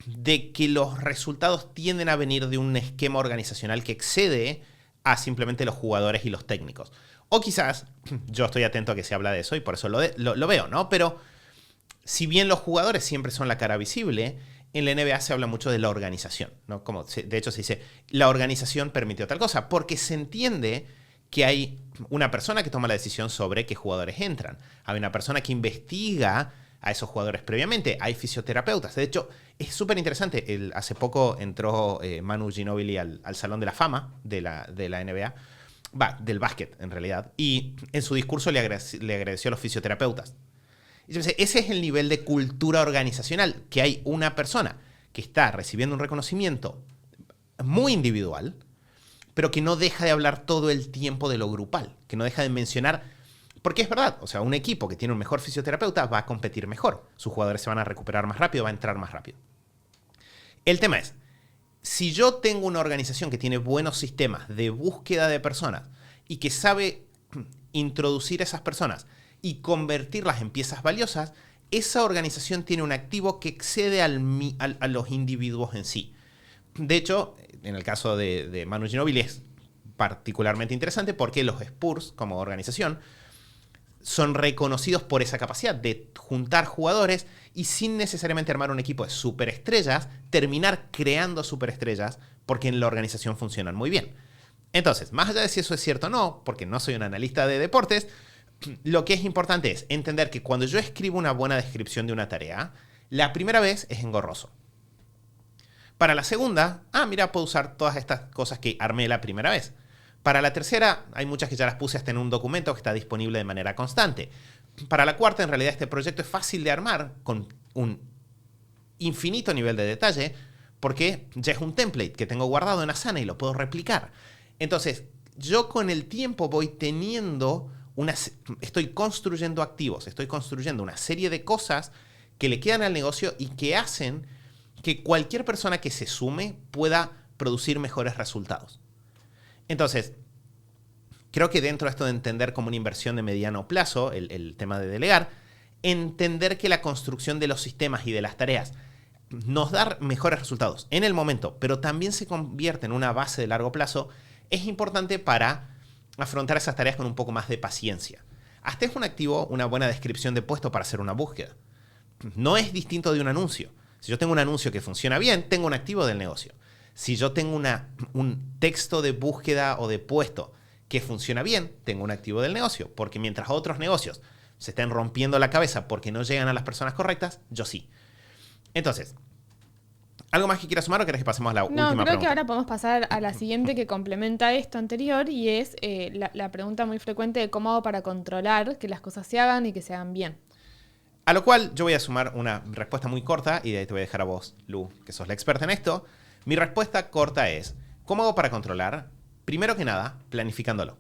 de que los resultados tienden a venir de un esquema organizacional que excede a simplemente los jugadores y los técnicos. O quizás, yo estoy atento a que se habla de eso y por eso lo veo, ¿no? Pero si bien los jugadores siempre son la cara visible, en la NBA se habla mucho de la organización, ¿no? Como de hecho se dice, la organización permitió tal cosa, porque se entiende que hay una persona que toma la decisión sobre qué jugadores entran. Hay una persona que investiga a esos jugadores previamente. Hay fisioterapeutas. De hecho, es súper interesante. Hace poco entró Manu Ginóbili al Salón de la Fama de la NBA. Del básquet, en realidad. Y en su discurso le agradeció a los fisioterapeutas. Entonces, ese es el nivel de cultura organizacional, que hay una persona que está recibiendo un reconocimiento muy individual, pero que no deja de hablar todo el tiempo de lo grupal, que no deja de mencionar, porque es verdad, o sea, un equipo que tiene un mejor fisioterapeuta va a competir mejor, sus jugadores se van a recuperar más rápido, va a entrar más rápido. El tema es, si yo tengo una organización que tiene buenos sistemas de búsqueda de personas y que sabe introducir a esas personas y convertirlas en piezas valiosas, esa organización tiene un activo que excede a los individuos en sí. De hecho, en el caso de Manu Ginóbili es particularmente interesante porque los Spurs, como organización, son reconocidos por esa capacidad de juntar jugadores y sin necesariamente armar un equipo de superestrellas, terminar creando superestrellas porque en la organización funcionan muy bien. Entonces, más allá de si eso es cierto o no, porque no soy un analista de deportes, lo que es importante es entender que cuando yo escribo una buena descripción de una tarea, la primera vez es engorroso. Para la segunda, mira, puedo usar todas estas cosas que armé la primera vez. Para la tercera, hay muchas que ya las puse hasta en un documento que está disponible de manera constante. Para la cuarta, en realidad, este proyecto es fácil de armar con un infinito nivel de detalle porque ya es un template que tengo guardado en Asana y lo puedo replicar. Entonces, yo con el tiempo voy teniendo estoy construyendo activos, estoy construyendo una serie de cosas que le quedan al negocio y que hacen que cualquier persona que se sume pueda producir mejores resultados. Entonces, creo que dentro de esto de entender como una inversión de mediano plazo, el tema de delegar, entender que la construcción de los sistemas y de las tareas nos da mejores resultados en el momento, pero también se convierte en una base de largo plazo, es importante para afrontar esas tareas con un poco más de paciencia. Hasta es un activo, una buena descripción de puesto para hacer una búsqueda. No es distinto de un anuncio. Si yo tengo un anuncio que funciona bien, tengo un activo del negocio. Si yo tengo un texto de búsqueda o de puesto que funciona bien, tengo un activo del negocio. Porque mientras otros negocios se estén rompiendo la cabeza porque no llegan a las personas correctas, yo sí. Entonces, ¿algo más que quieras sumar o querés que pasemos a la última pregunta? No, creo que ahora podemos pasar a la siguiente que complementa esto anterior y es la pregunta muy frecuente de cómo hago para controlar que las cosas se hagan y que se hagan bien. A lo cual yo voy a sumar una respuesta muy corta y de ahí te voy a dejar a vos, Lu, que sos la experta en esto. Mi respuesta corta es, ¿cómo hago para controlar? Primero que nada, planificándolo.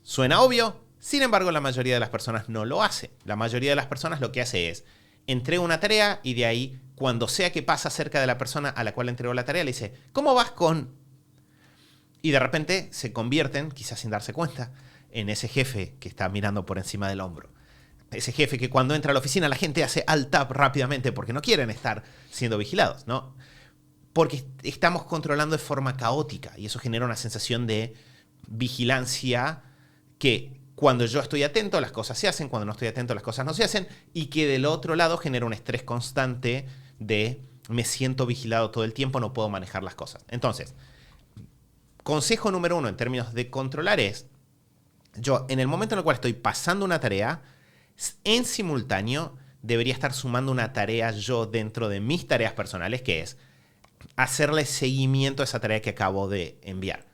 Suena obvio, sin embargo la mayoría de las personas no lo hace. La mayoría de las personas lo que hace es, entrego una tarea y de ahí, cuando sea que pasa cerca de la persona a la cual entregó la tarea, le dice, ¿cómo vas con...? Y de repente se convierten, quizás sin darse cuenta, en ese jefe que está mirando por encima del hombro. Ese jefe que cuando entra a la oficina la gente hace alt tab rápidamente porque no quieren estar siendo vigilados, ¿no? porque estamos controlando de forma caótica y eso genera una sensación de vigilancia que cuando yo estoy atento las cosas se hacen, cuando no estoy atento las cosas no se hacen y que del otro lado genera un estrés constante de me siento vigilado todo el tiempo, no puedo manejar las cosas. Entonces, consejo número 1 en términos de controlar es, yo en el momento en el cual estoy pasando una tarea, en simultáneo debería estar sumando una tarea yo dentro de mis tareas personales, que es hacerle seguimiento a esa tarea que acabo de enviar.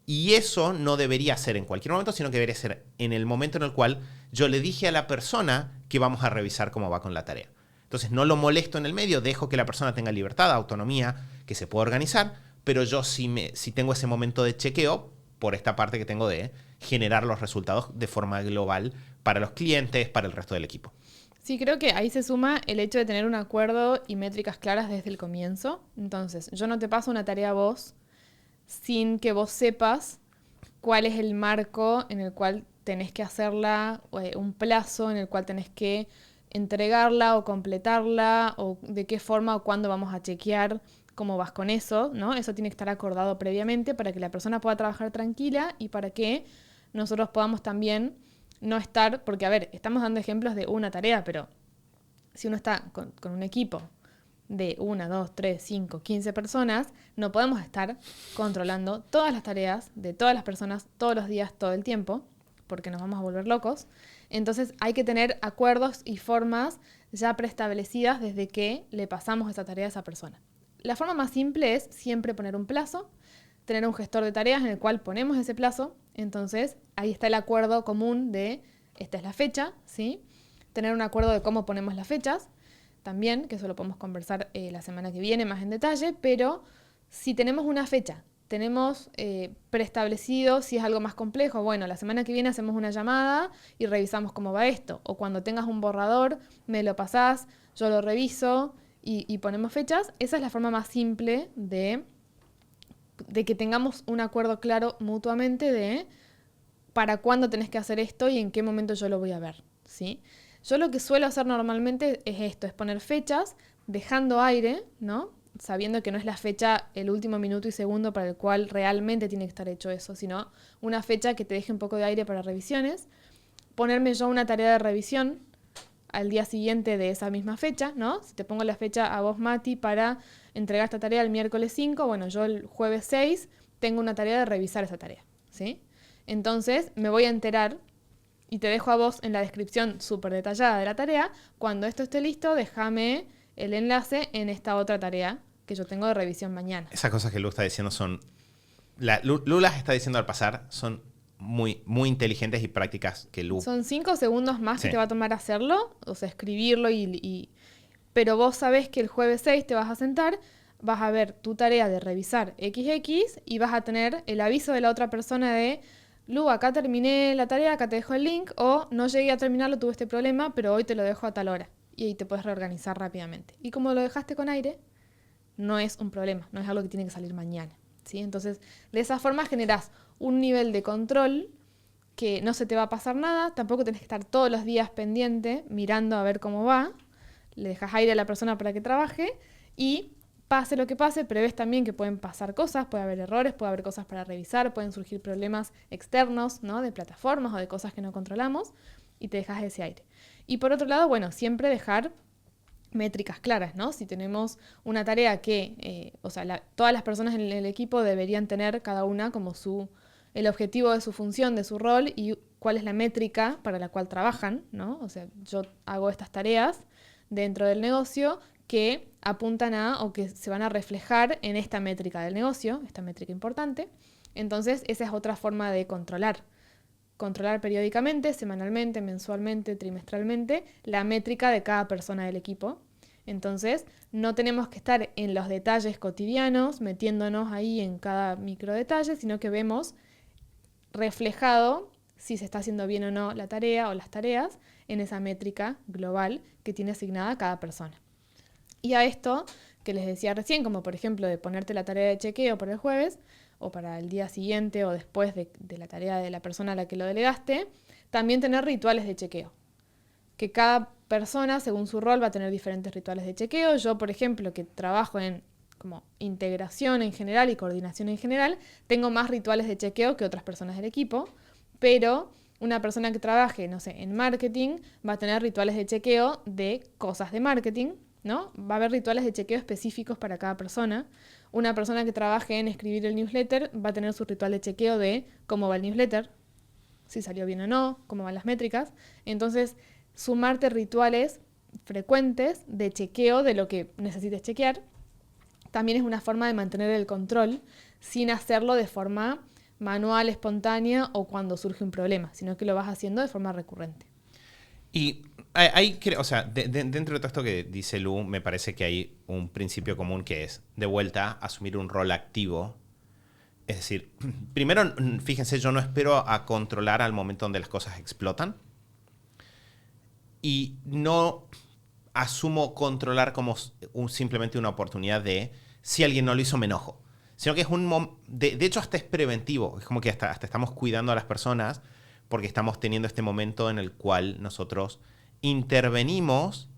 Y eso no debería ser en cualquier momento, sino que debería ser en el momento en el cual yo le dije a la persona que vamos a revisar cómo va con la tarea. Entonces no lo molesto en el medio, dejo que la persona tenga libertad, autonomía, que se pueda organizar, pero yo sí tengo ese momento de chequeo por esta parte que tengo de generar los resultados de forma global para los clientes, para el resto del equipo. Sí, creo que ahí se suma el hecho de tener un acuerdo y métricas claras desde el comienzo. Entonces, yo no te paso una tarea a vos sin que vos sepas cuál es el marco en el cual tenés que hacerla, un plazo en el cual tenés que entregarla o completarla, o de qué forma o cuándo vamos a chequear cómo vas con eso, ¿no? Eso tiene que estar acordado previamente para que la persona pueda trabajar tranquila y para que nosotros podamos también no estar, porque a ver, estamos dando ejemplos de una tarea, pero si uno está con un equipo de 1, 2, 3, 5, 15 personas, no podemos estar controlando todas las tareas de todas las personas todos los días, todo el tiempo, porque nos vamos a volver locos. Entonces hay que tener acuerdos y formas ya preestablecidas desde que le pasamos esa tarea a esa persona. La forma más simple es siempre poner un plazo, tener un gestor de tareas en el cual ponemos ese plazo. Entonces ahí está el acuerdo común de esta es la fecha, ¿sí? Tener un acuerdo de cómo ponemos las fechas también, que eso lo podemos conversar la semana que viene más en detalle, pero si tenemos una fecha, tenemos preestablecido si es algo más complejo, bueno, la semana que viene hacemos una llamada y revisamos cómo va esto, o cuando tengas un borrador, me lo pasás, yo lo reviso y ponemos fechas. Esa es la forma más simple de que tengamos un acuerdo claro mutuamente de para cuándo tenés que hacer esto y en qué momento yo lo voy a ver, ¿sí? Yo lo que suelo hacer normalmente es esto, es poner fechas, dejando aire, ¿no? Sabiendo que no es la fecha, el último minuto y segundo para el cual realmente tiene que estar hecho eso, sino una fecha que te deje un poco de aire para revisiones. Ponerme yo una tarea de revisión al día siguiente de esa misma fecha, ¿no? Si te pongo la fecha a vos, Mati, para entregar esta tarea el miércoles 5, bueno, yo el jueves 6 tengo una tarea de revisar esa tarea, ¿sí? Entonces me voy a enterar y te dejo a vos en la descripción súper detallada de la tarea. Cuando esto esté listo, déjame el enlace en esta otra tarea que yo tengo de revisión mañana. Esas cosas que Lu está diciendo son... Lu las está diciendo al pasar, son muy, muy inteligentes y prácticas que Lu... Son 5 segundos más Sí. que te va a tomar hacerlo, o sea, escribirlo pero vos sabés que el jueves 6 te vas a sentar, vas a ver tu tarea de revisar XX y vas a tener el aviso de la otra persona de Lu, acá terminé la tarea, acá te dejo el link, o no llegué a terminarlo, tuve este problema, pero hoy te lo dejo a tal hora. Y ahí te puedes reorganizar rápidamente. Y como lo dejaste con aire, no es un problema, no es algo que tiene que salir mañana, ¿sí? Entonces, de esa forma generás un nivel de control que no se te va a pasar nada, tampoco tenés que estar todos los días pendiente, mirando a ver cómo va, le dejas aire a la persona para que trabaje y pase lo que pase, prevés también que pueden pasar cosas, puede haber errores, puede haber cosas para revisar, pueden surgir problemas externos, ¿no? De plataformas o de cosas que no controlamos y te dejas ese aire. Y por otro lado, bueno, siempre dejar métricas claras, ¿no? Si tenemos una tarea que, todas las personas en el equipo deberían tener cada una como el objetivo de su función, de su rol y cuál es la métrica para la cual trabajan, ¿no? O sea, yo hago estas tareas dentro del negocio que apuntan a o que se van a reflejar en esta métrica del negocio, esta métrica importante. Entonces, esa es otra forma de controlar. Controlar periódicamente, semanalmente, mensualmente, trimestralmente, la métrica de cada persona del equipo. Entonces, no tenemos que estar en los detalles cotidianos, metiéndonos ahí en cada micro detalle, sino que vemos reflejado si se está haciendo bien o no la tarea o las tareas en esa métrica global que tiene asignada cada persona. Y a esto que les decía recién, como por ejemplo de ponerte la tarea de chequeo para el jueves o para el día siguiente o después de la tarea de la persona a la que lo delegaste, también tener rituales de chequeo. Que cada persona, según su rol, va a tener diferentes rituales de chequeo. Yo, por ejemplo, que trabajo en como integración en general y coordinación en general, tengo más rituales de chequeo que otras personas del equipo, pero una persona que trabaje, no sé, en marketing va a tener rituales de chequeo de cosas de marketing, ¿no? Va a haber rituales de chequeo específicos para cada persona. Una persona que trabaje en escribir el newsletter va a tener su ritual de chequeo de cómo va el newsletter, si salió bien o no, cómo van las métricas. Entonces, sumarte rituales frecuentes de chequeo de lo que necesites chequear también es una forma de mantener el control sin hacerlo de forma manual, espontánea o cuando surge un problema, sino que lo vas haciendo de forma recurrente. Y o sea, dentro de todo esto que dice Lu, me parece que hay un principio común que es, de vuelta, asumir un rol activo. Es decir, primero, fíjense, yo no espero a controlar al momento donde las cosas explotan. Y no asumo controlar como simplemente una oportunidad de, si alguien no lo hizo, me enojo. Sino que es de hecho, hasta es preventivo. Es como que hasta estamos cuidando a las personas porque estamos teniendo este momento en el cual nosotros intervenimos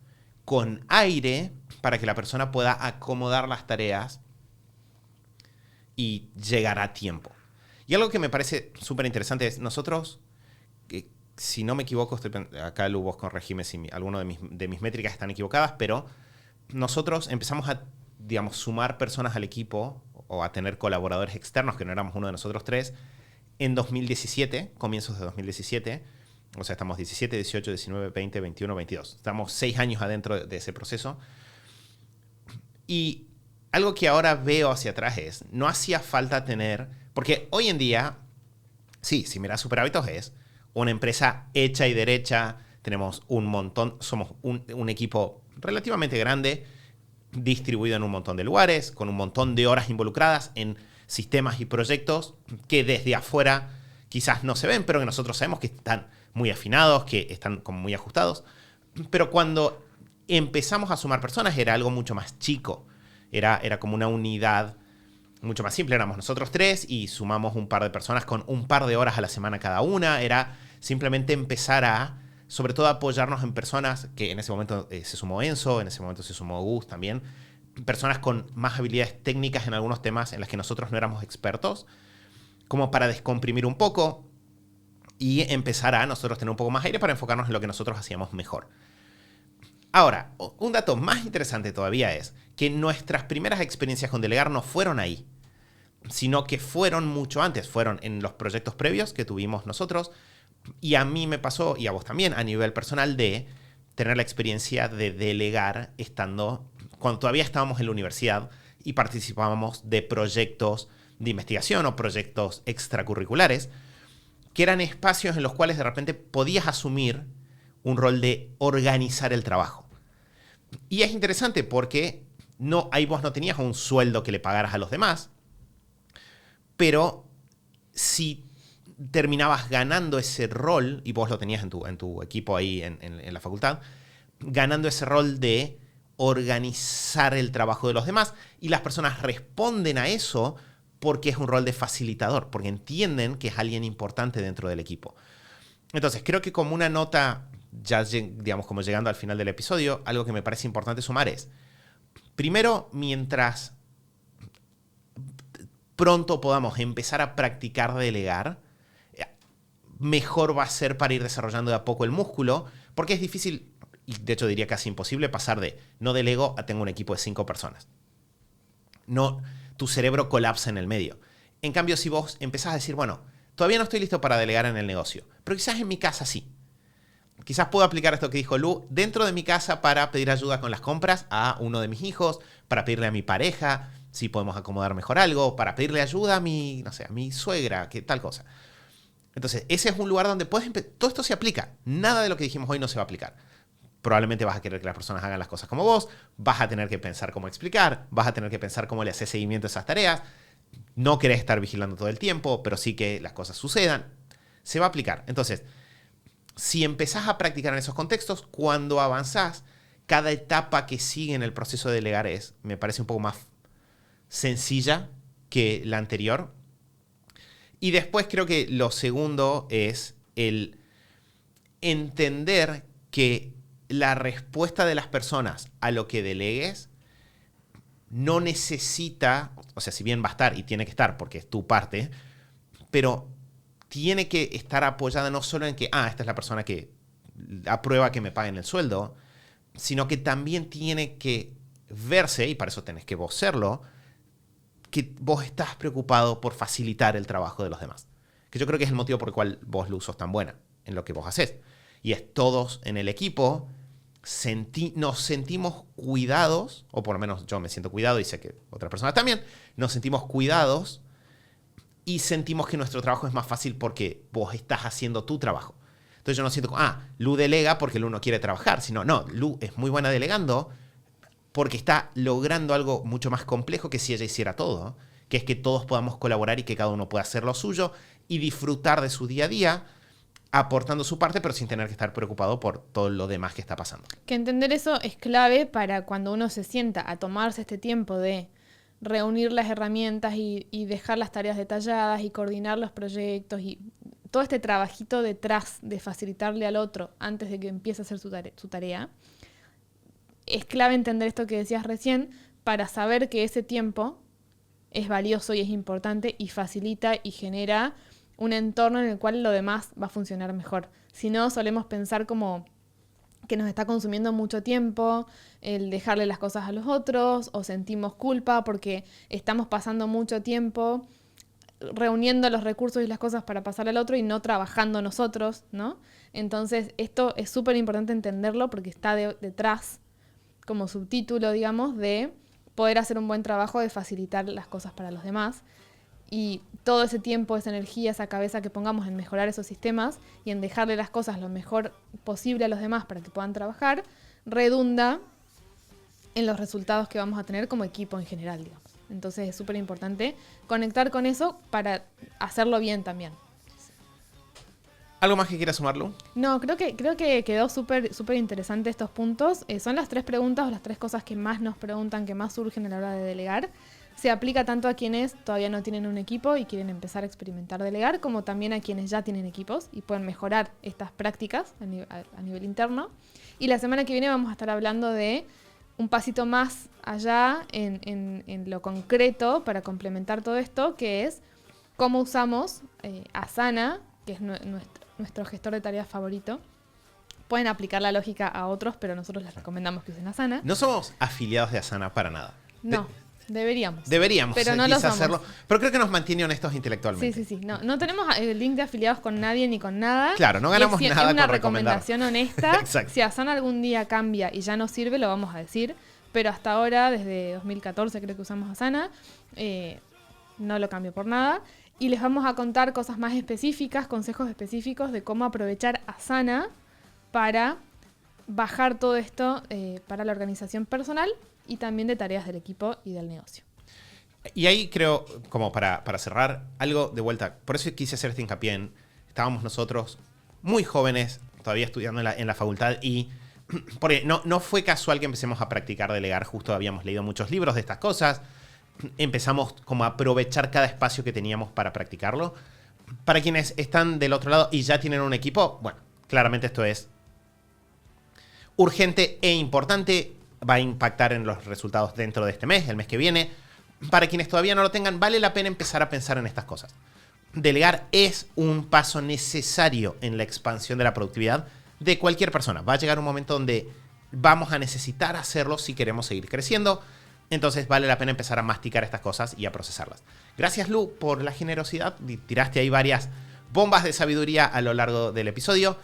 con aire para que la persona pueda acomodar las tareas y llegar a tiempo. Y algo que me parece súper interesante es, nosotros, si no me equivoco, acá Lu, vos corregime si alguno de mis métricas están equivocadas, pero nosotros empezamos a, digamos, sumar personas al equipo o a tener colaboradores externos, que no éramos uno de nosotros tres, en 2017, comienzos de 2017. O sea, estamos 17, 18, 19, 20, 21, 22. Estamos 6 años adentro de ese proceso. Y algo que ahora veo hacia atrás es, no hacía falta tener, porque hoy en día, sí, si miras Superhábitos es una empresa hecha y derecha, tenemos un montón, somos un equipo relativamente grande, distribuido en un montón de lugares, con un montón de horas involucradas en sistemas y proyectos que desde afuera quizás no se ven, pero que nosotros sabemos que están muy afinados, que están como muy ajustados. Pero cuando empezamos a sumar personas era algo mucho más chico. Era como una unidad mucho más simple. Éramos nosotros tres y sumamos un par de personas con un par de horas a la semana cada una. Era simplemente empezar a, sobre todo, apoyarnos en personas que en ese momento se sumó Enzo, en ese momento se sumó Gus también. Personas con más habilidades técnicas en algunos temas en las que nosotros no éramos expertos, como para descomprimir un poco y empezar a nosotros tener un poco más aire para enfocarnos en lo que nosotros hacíamos mejor. Ahora, un dato más interesante todavía es que nuestras primeras experiencias con delegar no fueron ahí, sino que fueron mucho antes, fueron en los proyectos previos que tuvimos nosotros, y a mí me pasó, y a vos también, a nivel personal, de tener la experiencia de delegar estando, cuando todavía estábamos en la universidad y participábamos de proyectos de investigación o proyectos extracurriculares, que eran espacios en los cuales de repente podías asumir un rol de organizar el trabajo. Y es interesante porque ahí vos no tenías un sueldo que le pagaras a los demás, pero si terminabas ganando ese rol, y vos lo tenías en tu equipo ahí en la facultad, ganando ese rol de organizar el trabajo de los demás, y las personas responden a eso porque es un rol de facilitador, porque entienden que es alguien importante dentro del equipo. Entonces, creo que como una nota, ya digamos como llegando al final del episodio, algo que me parece importante sumar es, primero, mientras pronto podamos empezar a practicar delegar, mejor va a ser para ir desarrollando de a poco el músculo, porque es difícil, y de hecho diría casi imposible, pasar de no delego a tengo un equipo de 5 personas. No, tu cerebro colapsa en el medio. En cambio, si vos empezás a decir, bueno, todavía no estoy listo para delegar en el negocio, pero quizás en mi casa sí. Quizás puedo aplicar esto que dijo Lu dentro de mi casa para pedir ayuda con las compras a uno de mis hijos, para pedirle a mi pareja si podemos acomodar mejor algo, para pedirle ayuda a mi suegra, que tal cosa. Entonces, ese es un lugar donde puedes todo esto se aplica. Nada de lo que dijimos hoy no se va a aplicar. Probablemente vas a querer que las personas hagan las cosas como vos, vas a tener que pensar cómo explicar, vas a tener que pensar cómo le haces seguimiento a esas tareas. No querés estar vigilando todo el tiempo, pero sí que las cosas sucedan. Se va a aplicar. Entonces, si empezás a practicar en esos contextos, cuando avanzás, cada etapa que sigue en el proceso de delegar me parece un poco más sencilla que la anterior. Y después creo que lo segundo es el entender que la respuesta de las personas a lo que delegues no necesita, o sea, si bien va a estar y tiene que estar porque es tu parte, pero tiene que estar apoyada no solo en que, esta es la persona que aprueba que me paguen el sueldo, sino que también tiene que verse, y para eso tenés que vos serlo, que vos estás preocupado por facilitar el trabajo de los demás. Que yo creo que es el motivo por el cual vos, Lu, sos tan buena en lo que vos haces. Y es todos en el equipo nos sentimos cuidados, o por lo menos yo me siento cuidado y sé que otras personas también, nos sentimos cuidados y sentimos que nuestro trabajo es más fácil porque vos estás haciendo tu trabajo. Entonces yo no siento como, Lu delega porque Lu no quiere trabajar, sino, no, Lu es muy buena delegando porque está logrando algo mucho más complejo que si ella hiciera todo, que es que todos podamos colaborar y que cada uno pueda hacer lo suyo y disfrutar de su día a día, aportando su parte, pero sin tener que estar preocupado por todo lo demás que está pasando. Que entender eso es clave para cuando uno se sienta a tomarse este tiempo de reunir las herramientas y dejar las tareas detalladas y coordinar los proyectos y todo este trabajito detrás de facilitarle al otro antes de que empiece a hacer su tarea. Es clave entender esto que decías recién para saber que ese tiempo es valioso y es importante y facilita y genera un entorno en el cual lo demás va a funcionar mejor. Si no, solemos pensar como que nos está consumiendo mucho tiempo el dejarle las cosas a los otros, o sentimos culpa porque estamos pasando mucho tiempo reuniendo los recursos y las cosas para pasar al otro y no trabajando nosotros, ¿no? Entonces, esto es súper importante entenderlo porque está detrás, como subtítulo, digamos, de poder hacer un buen trabajo de facilitar las cosas para los demás. Y todo ese tiempo, esa energía, esa cabeza que pongamos en mejorar esos sistemas y en dejarle las cosas lo mejor posible a los demás para que puedan trabajar, redunda en los resultados que vamos a tener como equipo en general, digamos. Entonces es súper importante conectar con eso para hacerlo bien también. ¿Algo más que quieras sumarlo? No, creo que quedó súper interesante estos puntos. Son las 3 preguntas o las 3 cosas que más nos preguntan, que más surgen a la hora de delegar. Se aplica tanto a quienes todavía no tienen un equipo y quieren empezar a experimentar delegar, como también a quienes ya tienen equipos y pueden mejorar estas prácticas a nivel interno. Y la semana que viene vamos a estar hablando de un pasito más allá en lo concreto para complementar todo esto, que es cómo usamos Asana, que es nuestro gestor de tareas favorito. Pueden aplicar la lógica a otros, pero nosotros les recomendamos que usen Asana. No somos afiliados de Asana para nada. No. Deberíamos, pero no lo somos. hacerlo. Pero creo que nos mantiene honestos intelectualmente. Sí. No tenemos el link de afiliados con nadie ni con nada. Claro, no ganamos nada es una con recomendar. recomendación honesta. Exacto. Si Asana algún día cambia y ya no sirve, lo vamos a decir. Pero hasta ahora, desde 2014 creo que usamos Asana, no lo cambio por nada. Y les vamos a contar cosas más específicas, consejos específicos de cómo aprovechar Asana para bajar todo esto para la organización personal y también de tareas del equipo y del negocio. Y ahí creo, como para cerrar, algo de vuelta. Por eso quise hacer este hincapié estábamos nosotros muy jóvenes, todavía estudiando en la facultad, y porque no fue casual que empecemos a practicar delegar. Justo habíamos leído muchos libros de estas cosas. Empezamos como a aprovechar cada espacio que teníamos para practicarlo. Para quienes están del otro lado y ya tienen un equipo, bueno, claramente esto es urgente e importante. Va a impactar en los resultados dentro de este mes, el mes que viene. Para quienes todavía no lo tengan, vale la pena empezar a pensar en estas cosas. Delegar es un paso necesario en la expansión de la productividad de cualquier persona. Va a llegar un momento donde vamos a necesitar hacerlo si queremos seguir creciendo. Entonces vale la pena empezar a masticar estas cosas y a procesarlas. Gracias, Lu, por la generosidad. Tiraste ahí varias bombas de sabiduría a lo largo del episodio.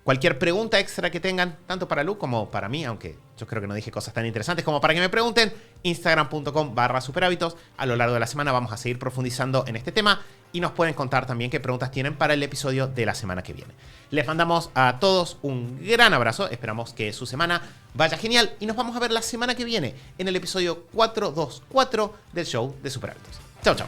Cualquier pregunta extra que tengan, tanto para Lu como para mí, aunque yo creo que no dije cosas tan interesantes como para que me pregunten, instagram.com/superhábitos. A lo largo de la semana vamos a seguir profundizando en este tema y nos pueden contar también qué preguntas tienen para el episodio de la semana que viene. Les mandamos a todos un gran abrazo, esperamos que su semana vaya genial y nos vamos a ver la semana que viene en el episodio 424 del show de Superhábitos. Chao, chao.